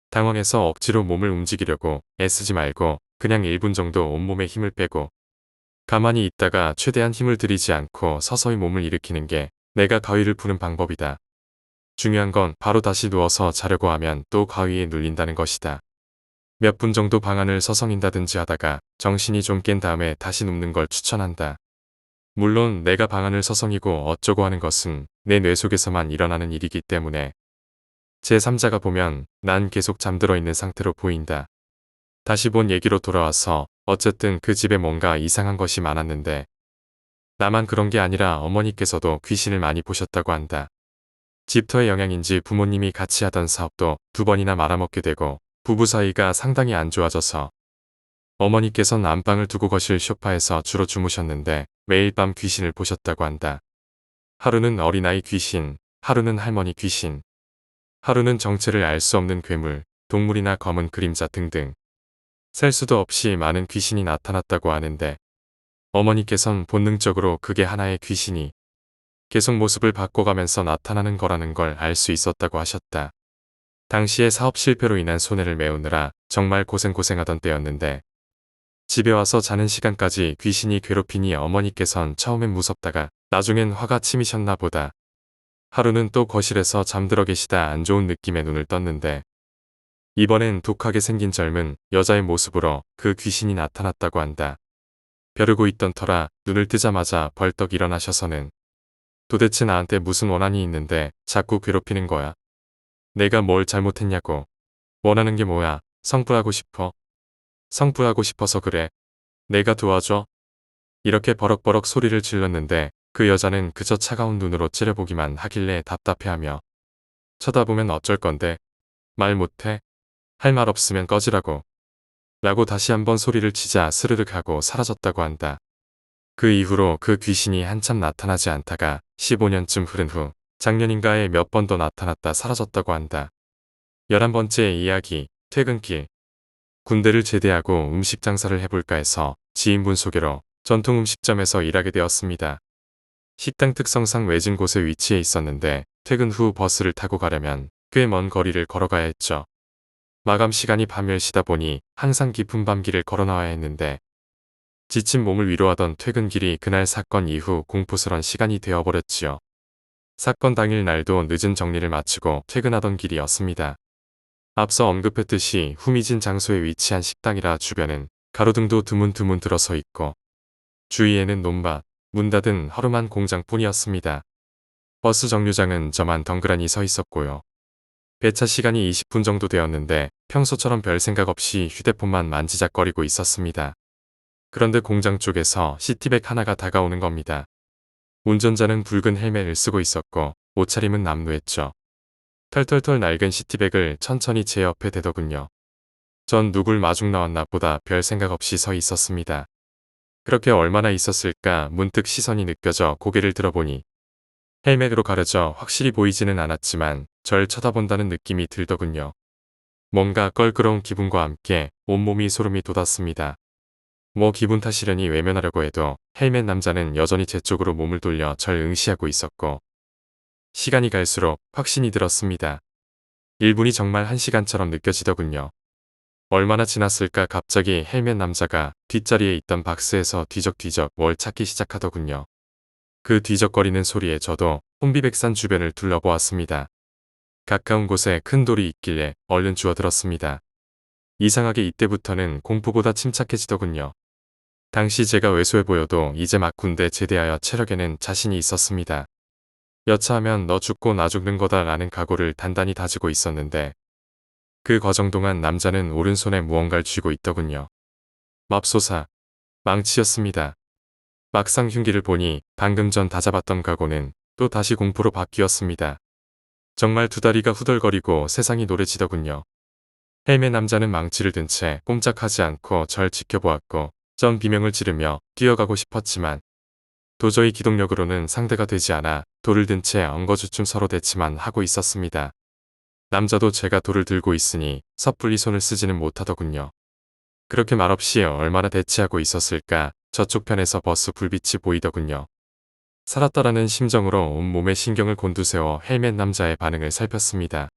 당황해서 억지로 몸을 움직이려고 애쓰지 말고 그냥 1분 정도 온몸에 힘을 빼고 가만히 있다가 최대한 힘을 들이지 않고 서서히 몸을 일으키는 게 내가 가위를 푸는 방법이다. 중요한 건 바로 다시 누워서 자려고 하면 또 가위에 눌린다는 것이다. 몇 분 정도 방안을 서성인다든지 하다가 정신이 좀 깬 다음에 다시 눕는 걸 추천한다. 물론 내가 방안을 서성이고 어쩌고 하는 것은 내 뇌 속에서만 일어나는 일이기 때문에 제3자가 보면 난 계속 잠들어 있는 상태로 보인다. 다시 본 얘기로 돌아와서 어쨌든 그 집에 뭔가 이상한 것이 많았는데 나만 그런 게 아니라 어머니께서도 귀신을 많이 보셨다고 한다. 집터의 영향인지 부모님이 같이 하던 사업도 2번이나 말아먹게 되고 부부 사이가 상당히 안 좋아져서 어머니께선 안방을 두고 거실 소파에서 주로 주무셨는데 매일 밤 귀신을 보셨다고 한다. 하루는 어린아이 귀신, 하루는 할머니 귀신, 하루는 정체를 알 수 없는 괴물, 동물이나 검은 그림자 등등 셀 수도 없이 많은 귀신이 나타났다고 하는데 어머니께선 본능적으로 그게 하나의 귀신이 계속 모습을 바꿔가면서 나타나는 거라는 걸 알 수 있었다고 하셨다. 당시에 사업 실패로 인한 손해를 메우느라 정말 고생하던 때였는데 집에 와서 자는 시간까지 귀신이 괴롭히니 어머니께선 처음엔 무섭다가 나중엔 화가 치미셨나 보다. 하루는 또 거실에서 잠들어 계시다 안 좋은 느낌에 눈을 떴는데 이번엔 독하게 생긴 젊은 여자의 모습으로 그 귀신이 나타났다고 한다. 벼르고 있던 터라 눈을 뜨자마자 벌떡 일어나셔서는 도대체 나한테 무슨 원한이 있는데 자꾸 괴롭히는 거야. 내가 뭘 잘못했냐고. 원하는 게 뭐야. 성불하고 싶어. 성불하고 싶어서 그래. 내가 도와줘. 이렇게 버럭버럭 소리를 질렀는데 그 여자는 그저 차가운 눈으로 째려보기만 하길래 답답해하며 쳐다보면 어쩔 건데 말 못해? 할 말 없으면 꺼지라고 라고 다시 한번 소리를 치자 스르륵 하고 사라졌다고 한다. 그 이후로 그 귀신이 한참 나타나지 않다가 15년쯤 흐른 후 작년인가에 몇 번 더 나타났다 사라졌다고 한다. 11번째 이야기, 퇴근길. 군대를 제대하고 음식 장사를 해볼까 해서 지인분 소개로 전통 음식점에서 일하게 되었습니다. 식당 특성상 외진 곳에 위치해 있었는데 퇴근 후 버스를 타고 가려면 꽤 먼 거리를 걸어가야 했죠. 마감 시간이 밤 10시다 보니 항상 깊은 밤길을 걸어 나와야 했는데 지친 몸을 위로하던 퇴근길이 그날 사건 이후 공포스런 시간이 되어버렸지요. 사건 당일 날도 늦은 정리를 마치고 퇴근하던 길이었습니다. 앞서 언급했듯이 후미진 장소에 위치한 식당이라 주변은 가로등도 드문드문 들어서 있고 주위에는 논밭, 문 닫은 허름한 공장뿐이었습니다. 버스 정류장은 저만 덩그러니 서 있었고요. 배차 시간이 20분 정도 되었는데 평소처럼 별 생각 없이 휴대폰만 만지작거리고 있었습니다. 그런데 공장 쪽에서 시티백 하나가 다가오는 겁니다. 운전자는 붉은 헬멧을 쓰고 있었고 옷차림은 남루했죠. 털털털 낡은 시티백을 천천히 제 옆에 대더군요. 전 누굴 마중 나왔나 보다 별 생각 없이 서 있었습니다. 그렇게 얼마나 있었을까 문득 시선이 느껴져 고개를 들어보니 헬멧으로 가려져 확실히 보이지는 않았지만 절 쳐다본다는 느낌이 들더군요. 뭔가 껄끄러운 기분과 함께 온몸이 소름이 돋았습니다. 뭐 기분 탓이려니 외면하려고 해도 헬멧 남자는 여전히 제 쪽으로 몸을 돌려 절 응시하고 있었고 시간이 갈수록 확신이 들었습니다. 1분이 정말 1시간처럼 느껴지더군요. 얼마나 지났을까 갑자기 헬멧 남자가 뒷자리에 있던 박스에서 뒤적뒤적 뭘 찾기 시작하더군요. 그 뒤적거리는 소리에 저도 혼비백산 주변을 둘러보았습니다. 가까운 곳에 큰 돌이 있길래 얼른 주워들었습니다. 이상하게 이때부터는 공포보다 침착해지더군요. 당시 제가 왜소해 보여도 이제 막 군대 제대하여 체력에는 자신이 있었습니다. 여차하면 너 죽고 나 죽는 거다 라는 각오를 단단히 다지고 있었는데 그 과정 동안 남자는 오른손에 무언가를 쥐고 있더군요. 맙소사, 망치였습니다. 막상 흉기를 보니 방금 전 다잡았던 각오는 또 다시 공포로 바뀌었습니다. 정말 두 다리가 후덜거리고 세상이 노래지더군요. 헬멧 남자는 망치를 든 채 꼼짝하지 않고 절 지켜보았고 전 비명을 지르며 뛰어가고 싶었지만 도저히 기동력으로는 상대가 되지 않아 돌을 든 채 엉거주춤 서로 대치만 하고 있었습니다. 남자도 제가 돌을 들고 있으니 섣불리 손을 쓰지는 못하더군요. 그렇게 말없이 얼마나 대치하고 있었을까 저쪽 편에서 버스 불빛이 보이더군요. 살았다라는 심정으로 온몸에 신경을 곤두세워 헬멧 남자의 반응을 살폈습니다.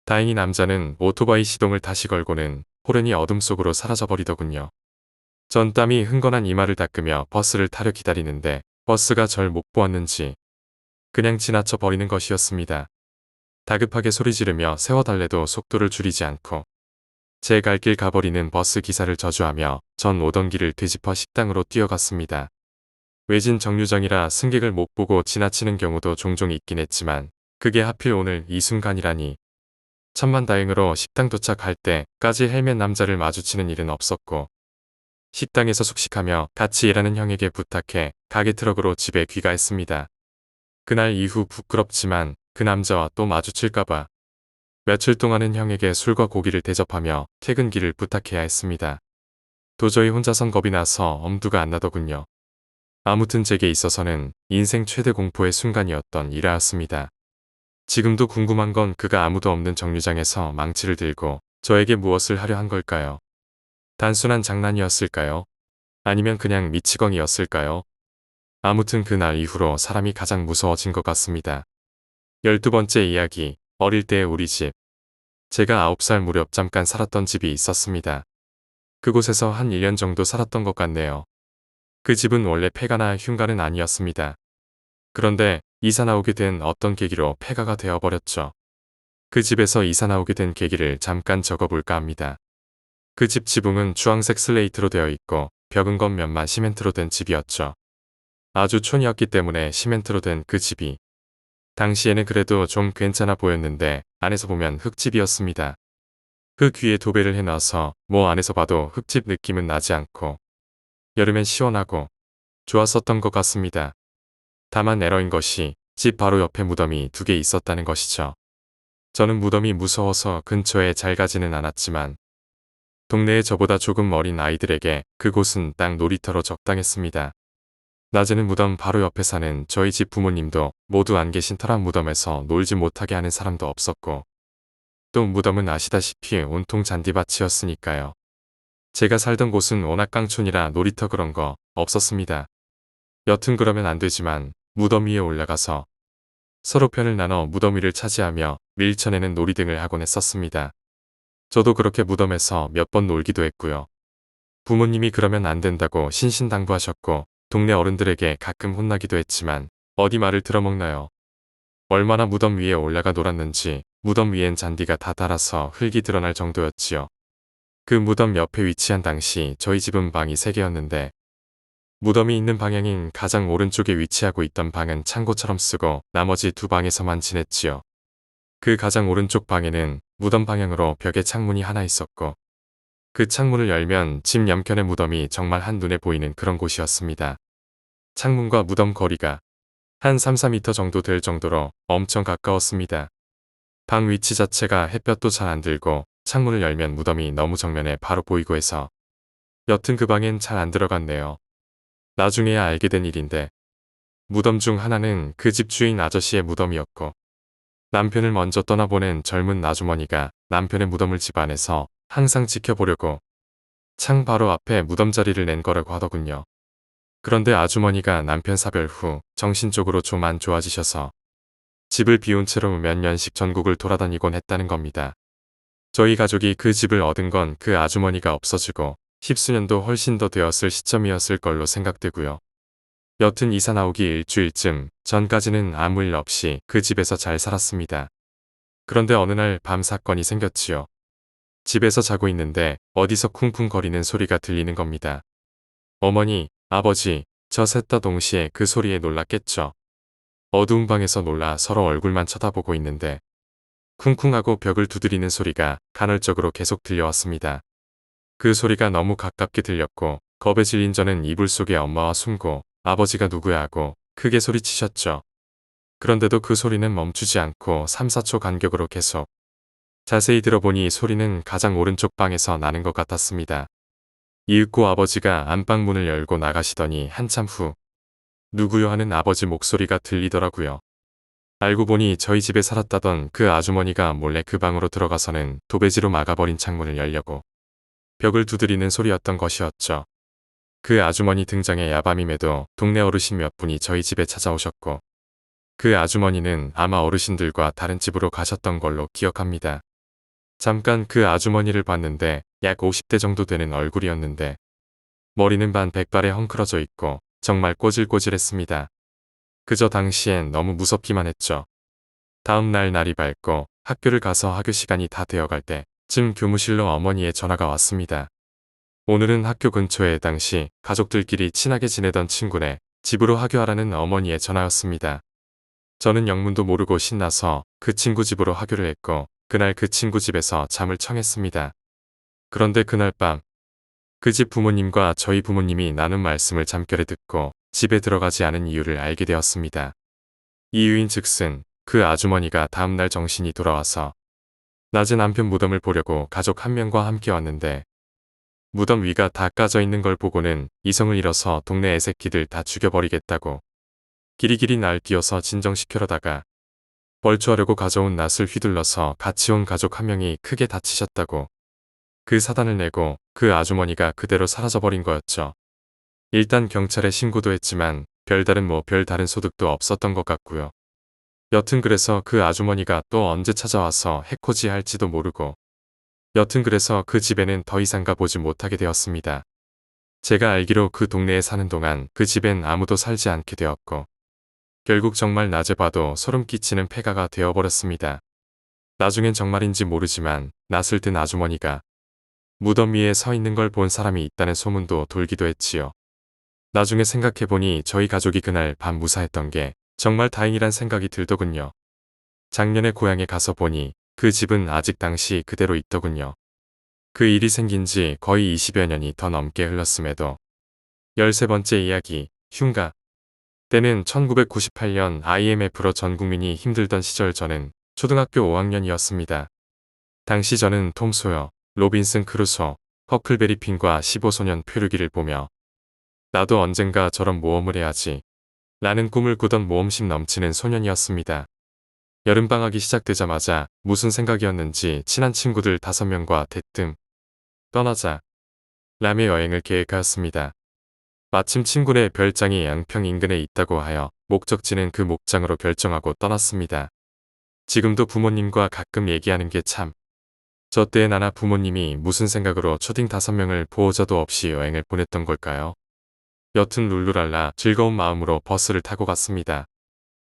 다행히 남자는 오토바이 시동을 다시 걸고는 호련히 어둠 속으로 사라져버리더군요. 전 땀이 흥건한 이마를 닦으며 버스를 타려 기다리는데 버스가 절 못 보았는지 그냥 지나쳐 버리는 것이었습니다. 다급하게 소리 지르며 세워달래도 속도를 줄이지 않고 제 갈 길 가버리는 버스 기사를 저주하며 전 오던 길을 되짚어 식당으로 뛰어갔습니다. 외진 정류장이라 승객을 못 보고 지나치는 경우도 종종 있긴 했지만 그게 하필 오늘 이 순간이라니. 천만다행으로 식당 도착할 때까지 헬멧 남자를 마주치는 일은 없었고 식당에서 숙식하며 같이 일하는 형에게 부탁해 가게 트럭으로 집에 귀가했습니다. 그날 이후 부끄럽지만 그 남자와 또 마주칠까봐 며칠 동안은 형에게 술과 고기를 대접하며 퇴근길을 부탁해야 했습니다. 도저히 혼자선 겁이 나서 엄두가 안 나더군요. 아무튼 제게 있어서는 인생 최대 공포의 순간이었던 일화였습니다. 지금도 궁금한 건 그가 아무도 없는 정류장에서 망치를 들고 저에게 무엇을 하려 한 걸까요? 단순한 장난이었을까요? 아니면 그냥 미치광이였을까요? 아무튼 그날 이후로 사람이 가장 무서워진 것 같습니다. 12번째 이야기, 어릴 때의 우리 집. 제가 9살 무렵 잠깐 살았던 집이 있었습니다. 그곳에서 한 1년 정도 살았던 것 같네요. 그 집은 원래 폐가나 흉가는 아니었습니다. 그런데 이사 나오게 된 어떤 계기로 폐가가 되어버렸죠. 그 집에서 이사 나오게 된 계기를 잠깐 적어볼까 합니다. 그 집 지붕은 주황색 슬레이트로 되어 있고 벽은 겉면만 시멘트로 된 집이었죠. 아주 촌이었기 때문에 시멘트로 된 그 집이 당시에는 그래도 좀 괜찮아 보였는데 안에서 보면 흙집이었습니다. 흙 위에 도배를 해놔서 뭐 안에서 봐도 흙집 느낌은 나지 않고 여름엔 시원하고 좋았었던 것 같습니다. 다만 에러인 것이 집 바로 옆에 무덤이 2개 있었다는 것이죠. 저는 무덤이 무서워서 근처에 잘 가지는 않았지만 동네에 저보다 조금 어린 아이들에게 그곳은 딱 놀이터로 적당했습니다. 낮에는 무덤 바로 옆에 사는 저희 집 부모님도 모두 안 계신 터라 무덤에서 놀지 못하게 하는 사람도 없었고, 또 무덤은 아시다시피 온통 잔디밭이었으니까요. 제가 살던 곳은 워낙 깡촌이라 놀이터 그런 거 없었습니다. 여튼 그러면 안 되지만 무덤 위에 올라가서 서로 편을 나눠 무덤 위를 차지하며 밀쳐내는 놀이 등을 하곤 했었습니다. 저도 그렇게 무덤에서 몇 번 놀기도 했고요. 부모님이 그러면 안 된다고 신신당부하셨고 동네 어른들에게 가끔 혼나기도 했지만 어디 말을 들어먹나요. 얼마나 무덤 위에 올라가 놀았는지 무덤 위엔 잔디가 다 닳아서 흙이 드러날 정도였지요. 그 무덤 옆에 위치한 당시 저희 집은 방이 3개였는데 무덤이 있는 방향인 가장 오른쪽에 위치하고 있던 방은 창고처럼 쓰고 나머지 2방에서만 지냈지요. 그 가장 오른쪽 방에는 무덤 방향으로 벽에 창문이 하나 있었고 그 창문을 열면 집 옆편의 무덤이 정말 한눈에 보이는 그런 곳이었습니다. 창문과 무덤 거리가 한 3-4m 정도 될 정도로 엄청 가까웠습니다. 방 위치 자체가 햇볕도 잘 안 들고 창문을 열면 무덤이 너무 정면에 바로 보이고 해서 여튼 그 방엔 잘 안 들어갔네요. 나중에야 알게 된 일인데 무덤 중 하나는 그 집 주인 아저씨의 무덤이었고 남편을 먼저 떠나보낸 젊은 아주머니가 남편의 무덤을 집 안에서 항상 지켜보려고 창 바로 앞에 무덤 자리를 낸 거라고 하더군요. 그런데 아주머니가 남편 사별 후 정신적으로 좀 안 좋아지셔서 집을 비운 채로 몇 년씩 전국을 돌아다니곤 했다는 겁니다. 저희 가족이 그 집을 얻은 건 그 아주머니가 없어지고 10수년도 훨씬 더 되었을 시점이었을 걸로 생각되고요. 여튼 이사 나오기 일주일쯤 전까지는 아무 일 없이 그 집에서 잘 살았습니다. 그런데 어느 날 밤 사건이 생겼지요. 집에서 자고 있는데 어디서 쿵쿵거리는 소리가 들리는 겁니다. 어머니, 아버지, 저 셋 다 동시에 그 소리에 놀랐겠죠. 어두운 방에서 놀라 서로 얼굴만 쳐다보고 있는데 쿵쿵하고 벽을 두드리는 소리가 간헐적으로 계속 들려왔습니다. 그 소리가 너무 가깝게 들렸고 겁에 질린 저는 이불 속에 엄마와 숨고 아버지가 누구야 하고 크게 소리치셨죠. 그런데도 그 소리는 멈추지 않고 3-4초 간격으로 계속. 자세히 들어보니 소리는 가장 오른쪽 방에서 나는 것 같았습니다. 이윽고 아버지가 안방 문을 열고 나가시더니 한참 후 누구요 하는 아버지 목소리가 들리더라고요. 알고 보니 저희 집에 살았다던 그 아주머니가 몰래 그 방으로 들어가서는 도배지로 막아버린 창문을 열려고 벽을 두드리는 소리였던 것이었죠. 그 아주머니 등장에 야밤임에도 동네 어르신 몇 분이 저희 집에 찾아오셨고 그 아주머니는 아마 어르신들과 다른 집으로 가셨던 걸로 기억합니다. 잠깐 그 아주머니를 봤는데 약 50대 정도 되는 얼굴이었는데 머리는 반 백발에 헝클어져 있고 정말 꼬질꼬질했습니다. 그저 당시엔 너무 무섭기만 했죠. 다음 날 날이 밝고 학교를 가서 학교 시간이 다 되어갈 때쯤 교무실로 어머니의 전화가 왔습니다. 오늘은 학교 근처에 당시 가족들끼리 친하게 지내던 친구네 집으로 하교하라는 어머니의 전화였습니다. 저는 영문도 모르고 신나서 그 친구 집으로 하교를 했고 그날 그 친구 집에서 잠을 청했습니다. 그런데 그날 밤 그 집 부모님과 저희 부모님이 나눈 말씀을 잠결에 듣고 집에 들어가지 않은 이유를 알게 되었습니다. 이유인 즉슨 그 아주머니가 다음날 정신이 돌아와서 낮에 남편 무덤을 보려고 가족 한 명과 함께 왔는데 무덤 위가 다 까져 있는 걸 보고는 이성을 잃어서 동네 애새끼들 다 죽여버리겠다고 기리기리 날 끼워서 진정시키려다가 벌초하려고 가져온 낫을 휘둘러서 같이 온 가족 한 명이 크게 다치셨다고 그 사단을 내고 그 아주머니가 그대로 사라져버린 거였죠. 일단 경찰에 신고도 했지만 별다른 소득도 없었던 것 같고요. 여튼 그래서 그 아주머니가 또 언제 찾아와서 해코지 할지도 모르고 여튼 그래서 그 집에는 더 이상 가보지 못하게 되었습니다. 제가 알기로 그 동네에 사는 동안 그 집엔 아무도 살지 않게 되었고 결국 정말 낮에 봐도 소름 끼치는 폐가가 되어버렸습니다. 나중엔 정말인지 모르지만 낯을 든 아주머니가 무덤 위에 서 있는 걸 본 사람이 있다는 소문도 돌기도 했지요. 나중에 생각해보니 저희 가족이 그날 밤 무사했던 게 정말 다행이란 생각이 들더군요. 작년에 고향에 가서 보니 그 집은 아직 당시 그대로 있더군요. 그 일이 생긴 지 거의 20여 년이 더 넘게 흘렀음에도 13번째 이야기 흉가. 때는 1998년 IMF로 전 국민이 힘들던 시절 저는 초등학교 5학년이었습니다. 당시 저는 톰 소여, 로빈슨 크루소, 허클베리 핀과 15소년 표류기를 보며 나도 언젠가 저런 모험을 해야지 라는 꿈을 꾸던 모험심 넘치는 소년이었습니다. 여름방학이 시작되자마자 무슨 생각이었는지 친한 친구들 5명과 대뜸 떠나자 라며 여행을 계획하였습니다. 마침 친구네 별장이 양평 인근에 있다고 하여 목적지는 그 목장으로 결정하고 떠났습니다. 지금도 부모님과 가끔 얘기하는 게 참. 저 때의 나나 부모님이 무슨 생각으로 초딩 5명을 보호자도 없이 여행을 보냈던 걸까요? 여튼 룰루랄라 즐거운 마음으로 버스를 타고 갔습니다.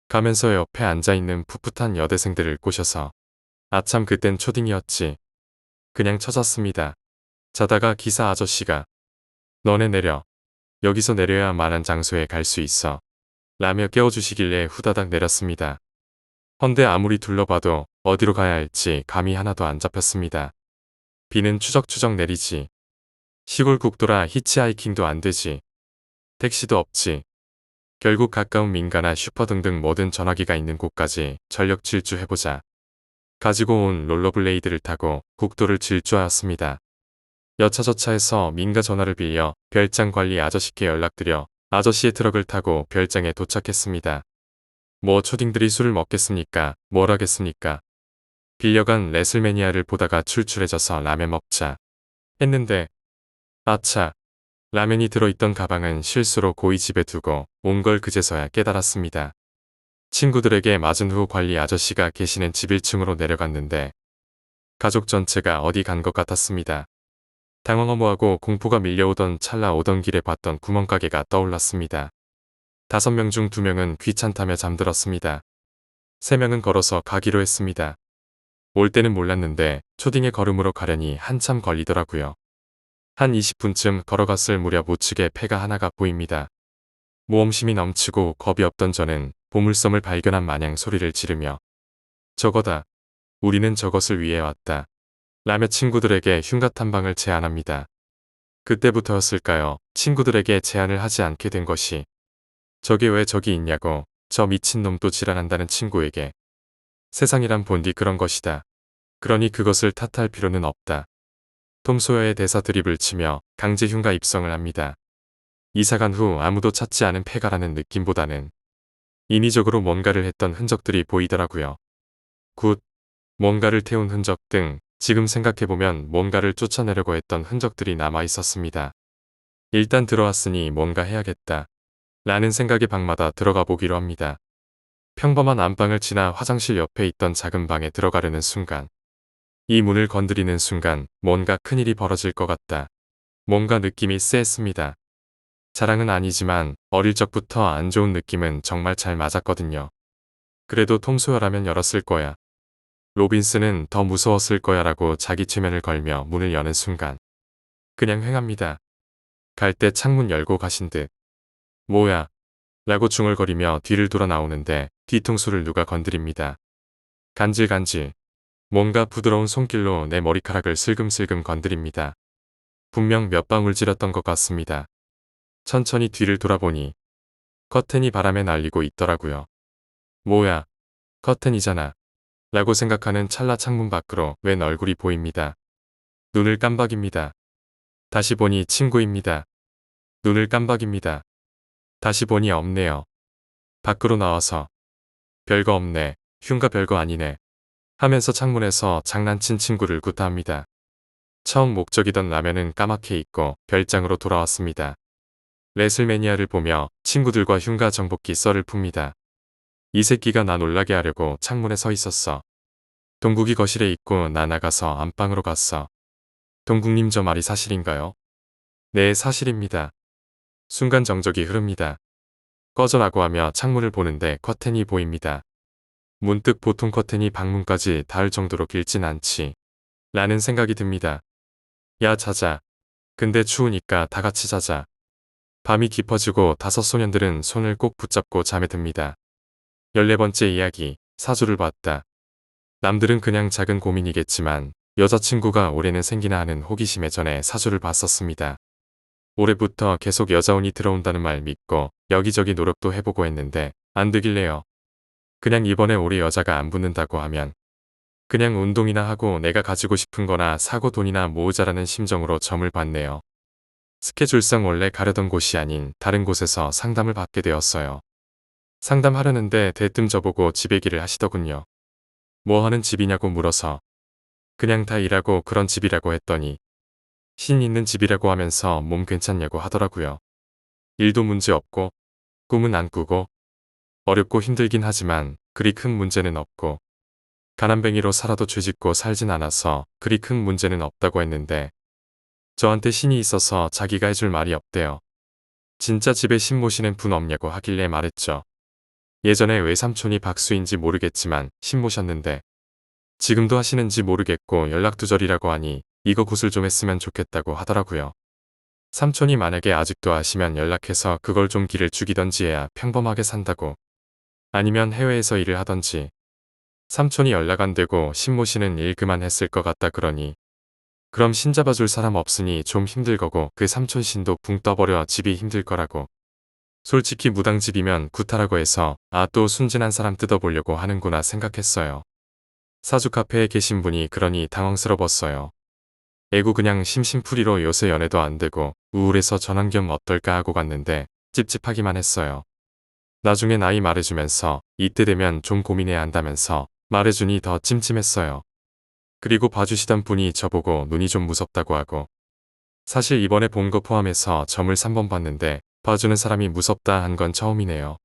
가면서 옆에 앉아있는 풋풋한 여대생들을 꼬셔서 아참 그땐 초딩이었지. 그냥 쳐졌습니다. 자다가 기사 아저씨가 너네 내려. 여기서 내려야 만한 장소에 갈 수 있어. 라며 깨워주시길래 후다닥 내렸습니다. 헌데 아무리 둘러봐도 어디로 가야 할지 감이 하나도 안 잡혔습니다. 비는 추적추적 내리지. 시골 국도라 히치하이킹도 안 되지. 택시도 없지. 결국 가까운 민가나 슈퍼 등등 모든 전화기가 있는 곳까지 전력 질주해보자. 가지고 온 롤러블레이드를 타고 국도를 질주하였습니다. 여차저차해서 민가 전화를 빌려 별장 관리 아저씨께 연락드려 아저씨의 트럭을 타고 별장에 도착했습니다. 뭐 초딩들이 술을 먹겠습니까? 뭘 하겠습니까? 빌려간 레슬매니아를 보다가 출출해져서 라면 먹자 했는데 아차, 라면이 들어있던 가방은 실수로 고이 집에 두고 온 걸 그제서야 깨달았습니다. 친구들에게 맞은 후 관리 아저씨가 계시는 집 1층으로 내려갔는데 가족 전체가 어디 간 것 같았습니다. 당황하고 공포가 밀려오던 찰나 오던 길에 봤던 구멍가게가 떠올랐습니다. 5명 중 2명은 귀찮다며 잠들었습니다. 3명은 걸어서 가기로 했습니다. 올 때는 몰랐는데 초딩의 걸음으로 가려니 한참 걸리더라고요. 한 20분쯤 걸어갔을 무렵 우측에 폐가 하나가 보입니다. 모험심이 넘치고 겁이 없던 저는 보물섬을 발견한 마냥 소리를 지르며 저거다. 우리는 저것을 위해 왔다. 라며 친구들에게 흉가 탐방을 제안합니다. 그때부터였을까요? 친구들에게 제안을 하지 않게 된 것이. 저게 왜 저기 있냐고 저 미친놈도 지랄한다는 친구에게 세상이란 본디 그런 것이다. 그러니 그것을 탓할 필요는 없다. 톰 소여의 대사 드립을 치며 강제 흉가 입성을 합니다. 이사간 후 아무도 찾지 않은 폐가라는 느낌보다는 인위적으로 뭔가를 했던 흔적들이 보이더라고요. 굿. 뭔가를 태운 흔적 등 지금 생각해보면 뭔가를 쫓아내려고 했던 흔적들이 남아 있었습니다. 일단 들어왔으니 뭔가 해야겠다. 라는 생각에 방마다 들어가 보기로 합니다. 평범한 안방을 지나 화장실 옆에 있던 작은 방에 들어가려는 순간 이 문을 건드리는 순간 뭔가 큰일이 벌어질 것 같다. 뭔가 느낌이 쎄했습니다. 자랑은 아니지만 어릴 적부터 안 좋은 느낌은 정말 잘 맞았거든요. 그래도 톰 소여라면 열었을 거야. 로빈슨은 더 무서웠을 거야 라고 자기 최면을 걸며 문을 여는 순간 그냥 횡합니다. 갈 때 창문 열고 가신 듯. 뭐야? 라고 중얼거리며 뒤를 돌아 나오는데 뒤통수를 누가 건드립니다. 간질간질. 뭔가 부드러운 손길로 내 머리카락을 슬금슬금 건드립니다. 분명 몇 방울 찔렀던 것 같습니다. 천천히 뒤를 돌아보니 커튼이 바람에 날리고 있더라고요. 뭐야? 커튼이잖아. 라고 생각하는 찰나 창문 밖으로 웬 얼굴이 보입니다. 눈을 깜박입니다. 다시 보니 친구입니다. 눈을 깜박입니다. 다시 보니 없네요. 밖으로 나와서 별거 없네. 흉가 별거 아니네. 하면서 창문에서 장난친 친구를 구타합니다. 처음 목적이던 라면은 까맣게 잊고 별장으로 돌아왔습니다. 레슬매니아를 보며 친구들과 흉가 정복기 썰을 풉니다. 이 새끼가 나 놀라게 하려고 창문에 서 있었어. 동국이 거실에 있고 나 나가서 안방으로 갔어. 동국님 저 말이 사실인가요? 네, 사실입니다. 순간 정적이 흐릅니다. 꺼져라고 하며 창문을 보는데 커튼이 보입니다. 문득 보통 커튼이 방문까지 닿을 정도로 길진 않지. 라는 생각이 듭니다. 야 자자. 근데 추우니까 다 같이 자자. 밤이 깊어지고 5 소년들은 손을 꼭 붙잡고 잠에 듭니다. 14번째 이야기, 사주를 봤다. 남들은 그냥 작은 고민이겠지만 여자친구가 올해는 생기나 하는 호기심에 전에 사주를 봤었습니다. 올해부터 계속 여자운이 들어온다는 말 믿고 여기저기 노력도 해보고 했는데 안 되길래요. 그냥 이번에 우리 여자가 안 붙는다고 하면 그냥 운동이나 하고 내가 가지고 싶은 거나 사고 돈이나 모으자라는 심정으로 점을 봤네요. 스케줄상 원래 가려던 곳이 아닌 다른 곳에서 상담을 받게 되었어요. 상담하려는데 대뜸 저보고 집 얘기를 하시더군요. 뭐 하는 집이냐고 물어서 그냥 다 일하고 그런 집이라고 했더니 신 있는 집이라고 하면서 몸 괜찮냐고 하더라고요. 일도 문제 없고 꿈은 안 꾸고 어렵고 힘들긴 하지만 그리 큰 문제는 없고 가난뱅이로 살아도 죄짓고 살진 않아서 그리 큰 문제는 없다고 했는데 저한테 신이 있어서 자기가 해줄 말이 없대요. 진짜 집에 신 모시는 분 없냐고 하길래 말했죠. 예전에 외삼촌이 박수인지 모르겠지만 신 모셨는데 지금도 하시는지 모르겠고 연락두절이라고 하니 이거 구슬 좀 했으면 좋겠다고 하더라고요. 삼촌이 만약에 아직도 하시면 연락해서 그걸 좀 길을 죽이던지 해야 평범하게 산다고. 아니면 해외에서 일을 하던지. 삼촌이 연락 안 되고 신모 씨는 일 그만했을 것 같다 그러니 그럼 신 잡아줄 사람 없으니 좀 힘들 거고 그 삼촌 신도 붕 떠버려 집이 힘들 거라고. 솔직히 무당집이면 구타라고 해서 아 또 순진한 사람 뜯어보려고 하는구나 생각했어요. 사주 카페에 계신 분이 그러니 당황스러웠어요. 애구 그냥 심심풀이로 요새 연애도 안 되고 우울해서 전화 겸 어떨까 하고 갔는데 찝찝하기만 했어요. 나중에 나이 말해주면서 이때 되면 좀 고민해야 한다면서 말해주니 더 찜찜했어요. 그리고 봐주시던 분이 저보고 눈이 좀 무섭다고 하고 사실 이번에 본 거 포함해서 점을 3번 봤는데 봐주는 사람이 무섭다 한 건 처음이네요.